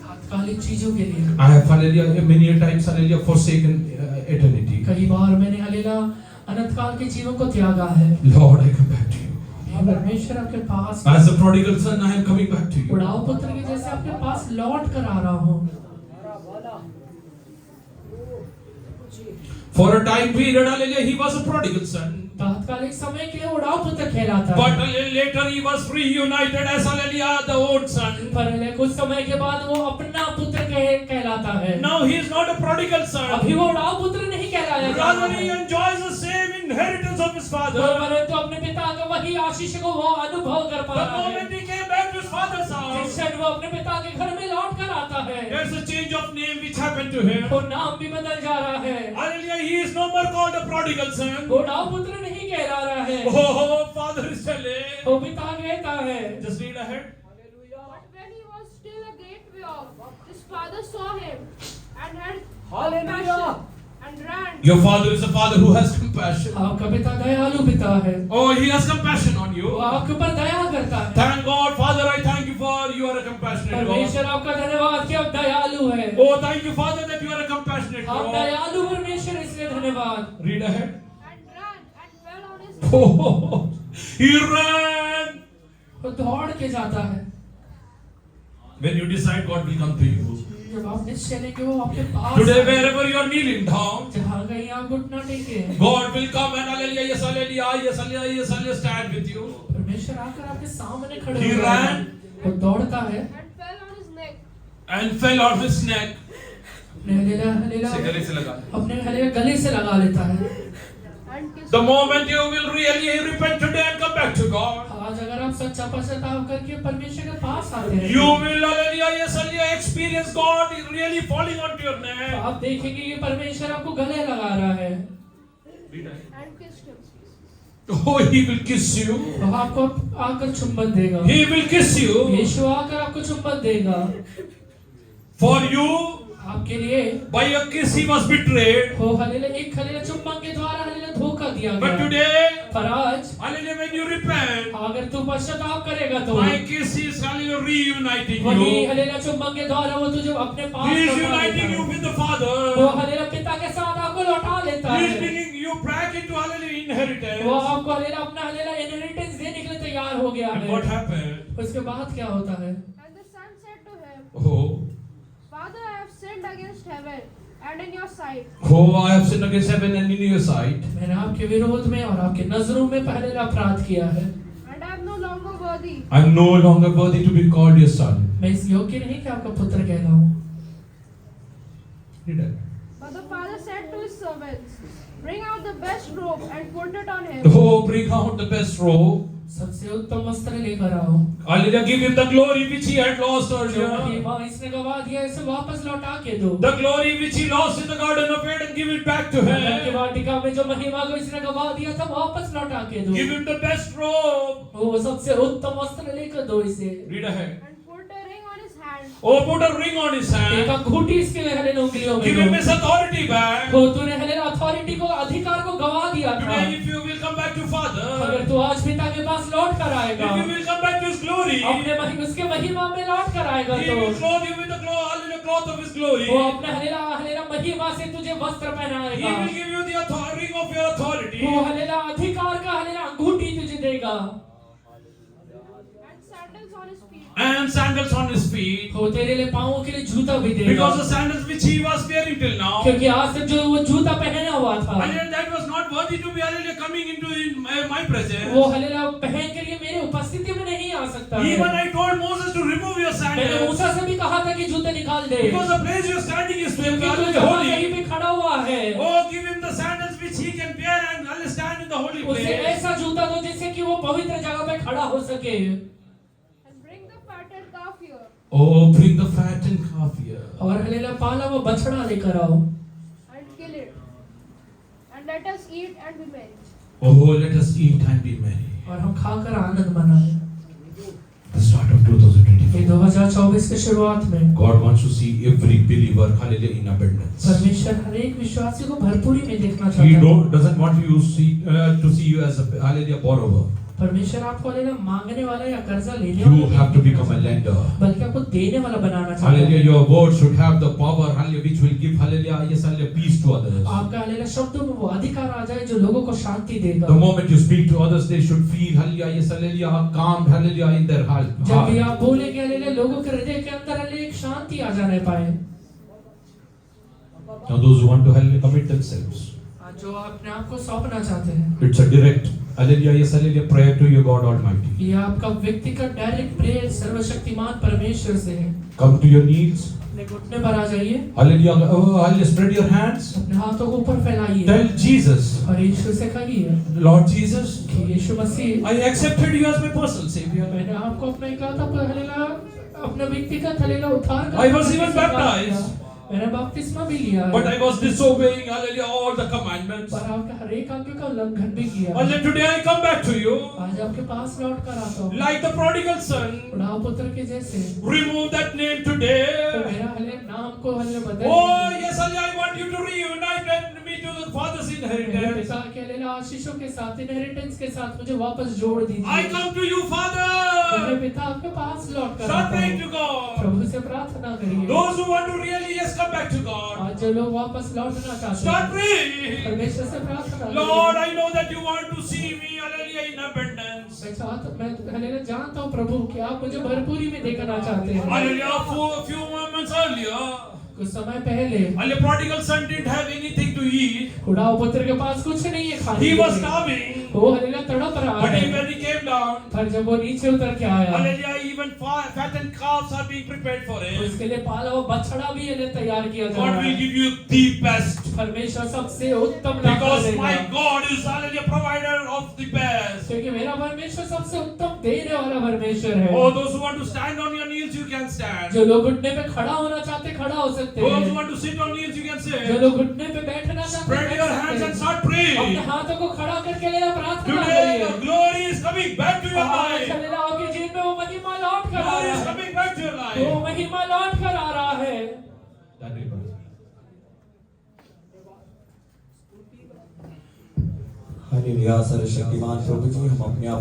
तात्कालिक चीजों के लिए I have hallelujah many a times hallelujah forsaken eternity. कई बार मैंने हलेला अनंत काल के जीवन को त्यागा है। Lord, I come back to you. हे परमेश्वर आपके पास As a prodigal son, I am coming back to you. उड़ाऊ पुत्र के जैसे आपके पास लौट कर आ रहा हूँ। For a time period, hallelujah, he was a prodigal son. तात्कालिक समय के लिए उड़ाऊ पुत्र कहलाता But है, later he was reunited as hallelujah, the old son. पर कुछ समय के बाद वो अपना पुत्र कहलाता है। Now he is not a prodigal son. अभी वो उड़ाऊ पुत्र नहीं कहलाया जा Rather, रहा he है, enjoys the same inheritance of his father. परंतु अपने पिता का वही आशीष को वो अनुभव कर पा The रहा है। moment he came back to his father's house, जिस क्षण वो अपने पिता के घर में लौट कर आता है, there's a change of name which happened to him. वो नाम भी बदल जा रहा है। Hallelujah, he is no more called a prodigal son. वो उड़ाऊ पुत्र नहीं कहला रहा है, Oh, father is telling. वो पिता कहता है। Just read ahead. But when he was still a great way off, his father saw him and had Hallelujah. compassion and ran. Your father is a father who has compassion. आपका पिता दयालु पिता है, Oh, he has compassion on वो you. आपके ऊपर दया करता है। Thank God, Father, I thank you for you are a compassionate God. परमेश्वर आपका धन्यवाद कि आप दयालु है। Oh, thank you, Father, that you are a compassionate compassionate आप God. दयालु परमेश्वर इसलिए धन्यवाद। Read ahead. and ran and fell on his Oh, he ran. वो दौड़ के जाता है। When you decide, God will come to you. जब आप निश्चय लेंगे वो आपके पास Today, आएगा। wherever you are kneeling down, जहाँ कहीं आप घुटना टेके हैं, God will come and hallelujah, yes, hallelujah, yes, hallelujah, yes, hallelujah, stand with you. परमेश्वर आकर आपके सामने खड़े He हो ran. जाएगा। वो दौड़ता है and fell on his neck. And fell on his neck. अपने हलेला से गले से लगा। अपने हलेला गले से लगा लेता है। And kissed The moment you will really repent today and come back to God, आज अगर आप सच्चा पश्चाताप करके परमेश्वर के पास आते हैं, you will hallelujah, yes, hallelujah, experience God is really falling onto your तो neck. आप देखेंगे कि परमेश्वर आपको गले लगा रहा है। and kissed him. Oh, he will kiss you. वो आपको आकर चुंबन देगा। He will kiss you. यीशु आकर आपको चुंबन देगा। For you, आपके लिए by a kiss he was betrayed. वो हलेला एक हलेला चुंबन के द्वारा हलेला धोखा दिया But गया। today, पर आज hallelujah, when you repent, अगर तू पश्चाताप करेगा तो my kiss is hallelujah reuniting वही you. हलेला चुंबन के द्वारा वो तुझे अपने पास He is लौटा लेता uniting है। you with the वो Father. हलेला पिता के साथ आपको लौटा लेता He is है। bringing you back into hallelujah inheritance. वो आपको हलेला अपना हलेला इनहेरिटेंस देने के लिए तैयार हो गया And what है। happened? उसके बाद क्या होता है? And the son said to him, Oh, Father, I have sinned against heaven and in your sight. oh, I have sinned against heaven and in your sight. मैंने आपके विरोध में और आपके नजरों में पहले अपराध किया है। And I am no longer worthy I am no longer worthy to be called your son. मैं इस योग्य नहीं कि आपका पुत्र कहलाऊं। Read it. But the father said to his servants, Bring out the best robe and put it on him. Oh, bring out the best robe. सबसे उत्तम वस्त्र लेकर आओ। Hallelujah, give him the glory which he had lost जो earlier. महिमा इसने गवा दिया इसे वापस लौटा के दो। The glory which he lost in the Garden of Eden, give it back to अदन की him. वाटिका में जो महिमा को इसने गवा दिया था वापस लौटा के दो। Give him the best robe. वो सबसे उत्तम वस्त्र लेकर दो इसे। Read ahead. And put a ring on his hand. Oh, put a ring on his एक hand. अंगूठी इसके हलेला उंगलियों में Give दो। him his authority back. तो तूने हलेला अथॉरिटी को अधिकार को गवा दिया था। Today, if you will come back to Father, अगर तू आज पिता के पास लौट कर आएगा, if you will come back to His glory, अपने उसके महिमा में लौट कर आएगा He तो will clothe you with the hallelujah, cloth of His glory. वो अपने हलेला हलेला महिमा से तुझे वस्त्र He पहनाएगा। will give you the ring of your authority. वो हलेला अधिकार का हलेला अंगूठी तुझे देगा। And sandals on his feet. And sandals on his feet. वो तेरे लिए पाँवों के लिए जूता भी देगा। Because the sandals which he was wearing till now, क्योंकि आज तक जो वो जूता पहना हुआ था, and that was not worthy to be hallelujah coming into my presence. वो हलेला पहन के लिए मेरे उपस्थिति में नहीं आ सकता है। Even I told Moses to remove your मैंने sandals. मूसा से भी कहा था कि जूते निकाल दे। Because the place you are standing is क्योंकि तू hallelujah जहाँ holy. कहीं पे खड़ा हुआ है, Oh, give him the sandals which he can wear and hallelujah stand in the holy उसे place. ऐसा जूता दो जिससे कि वो पवित्र जगह पे खड़ा हो सके। And bring the fatted calf here. Oh, bring the fattened calf here. और हलेला पाला वो बछड़ा लेकर आओ And kill it. And let us eat and be merry. Oh, let us eat and be merry. और हम खाकर आनंद मनाएं। The start of 2024. ये 2024 के शुरुआत में God wants to see every believer, hallelujah, in abundance. परमेश्वर हर एक विश्वासी को भरपूरी में देखना He चाहता है। doesn't want you to see you as a hallelujah borrower. परमेश्वर आपको हलेला मांगने वाला या कर्जा लेने You वाला have to नहीं become a lender. बल्कि आपको देने वाला बनाना चाहता Hallelujah, है। your word should have the power, hallelujah, which will give, hallelujah, yes, hallelujah, peace to others. आपका हलेला शब्दों में वो अधिकार आ जाए जो लोगों को शांति देगा। The moment you speak to others, they should feel, hallelujah, yes, hallelujah, calm, hallelujah, in their heart. जब भी आप बोलेंगे हलेला लोगों के हृदय के अंदर हलेला एक शांति आ जाने पाए। Now those who want to, hallelujah, commit themselves. आज जो अपने आप को सौंपना चाहते हैं, It's a direct, hallelujah, yes, hallelujah, prayer to your God Almighty. ये आपका व्यक्तिगत डायरेक्ट प्रेयर सर्वशक्तिमान परमेश्वर से है। Come to your knees. अपने घुटने पर आ जाइए, Hallelujah, hallelujah, spread your hands. अपने हाथों को ऊपर फैलाइए Tell Jesus, और यीशु से कहिए Lord Jesus, कि यीशु मसीह, I accepted you as my personal Savior. मैंने आपको अपना इकलौता हलेला अपना व्यक्तिगत हलेला उद्धार I was even baptized. मैंने बपतिस्मा भी लिया है, But I was disobeying, hallelujah, all the commandments. पर आपका हर एक आज्ञा का उल्लंघन भी किया। Hallelujah, today I come back to you. आज आपके पास लौट कर आता हूँ, Like the prodigal son, बुढ़ाऊ पुत्र के जैसे। remove that name तो today. मेरा हले नाम को हले बदल Oh, दीजिए। yes, hallelujah, I want you to reunite me to Father's मेरे inheritance. पिता के लिए आशीषों के साथ, इनहेरिटेंस के साथ मुझे वापस जोड़ I दीजिए। come to you, मेरे Father. पिता आपके पास लौट कर Start आता praying हूँ। to God. प्रभु से प्रार्थना करिए। Those who want to really, yes, come back to God. आज जो लोग वापस लौटना चाहते Start हैं, praying. परमेश्वर से प्रार्थना करिए। Lord, I know that you want to see me, hallelujah, in abundance. मैं हालेलुया जानता हूँ प्रभु कि आप मुझे भरपूरी में देखना चाहते हैं। Hallelujah, for a few moments earlier, कुछ समय पहले hallelujah, prodigal son didn't have anything to eat. खुड़ा पुत्र के पास कुछ नहीं है खाने He के was लिए। starving. वो हालेलुया तड़प रहा But है। when he came down, पर जब वो नीचे उतर के आया, hallelujah, even fattened calves are being prepared for him. उसके लिए पाला हुआ बछड़ा भी इन्हें तैयार किया जा God रहा will है। give you the best. परमेश्वर सबसे उत्तम लाभ Because my देगा। God is hallelujah provider of the best. क्योंकि मेरा परमेश्वर सबसे उत्तम देने वाला परमेश्वर है। Oh, those who want to stand on your knees, you can stand. जो लोग घुटने पे खड़ा होना चाहते खड़ा हो सकते Those who हैं। want to sit on knees, you can जो sit. लोग घुटने पे बैठना चाहते Spread your hands and start अपने praying. हाथों को खड़ा करके ले प्रार्थना Today, करिए। the glory is coming back to your आज life. हालेलुया आपके जीवन में वो महिमा लौट कर आ Glory रहा is है। coming back to your वो life. महिमा लौट कर आ रहा है। That way, brother. हालेलुया। सर्वशक्तिमान प्रभु जी, हम अपने आप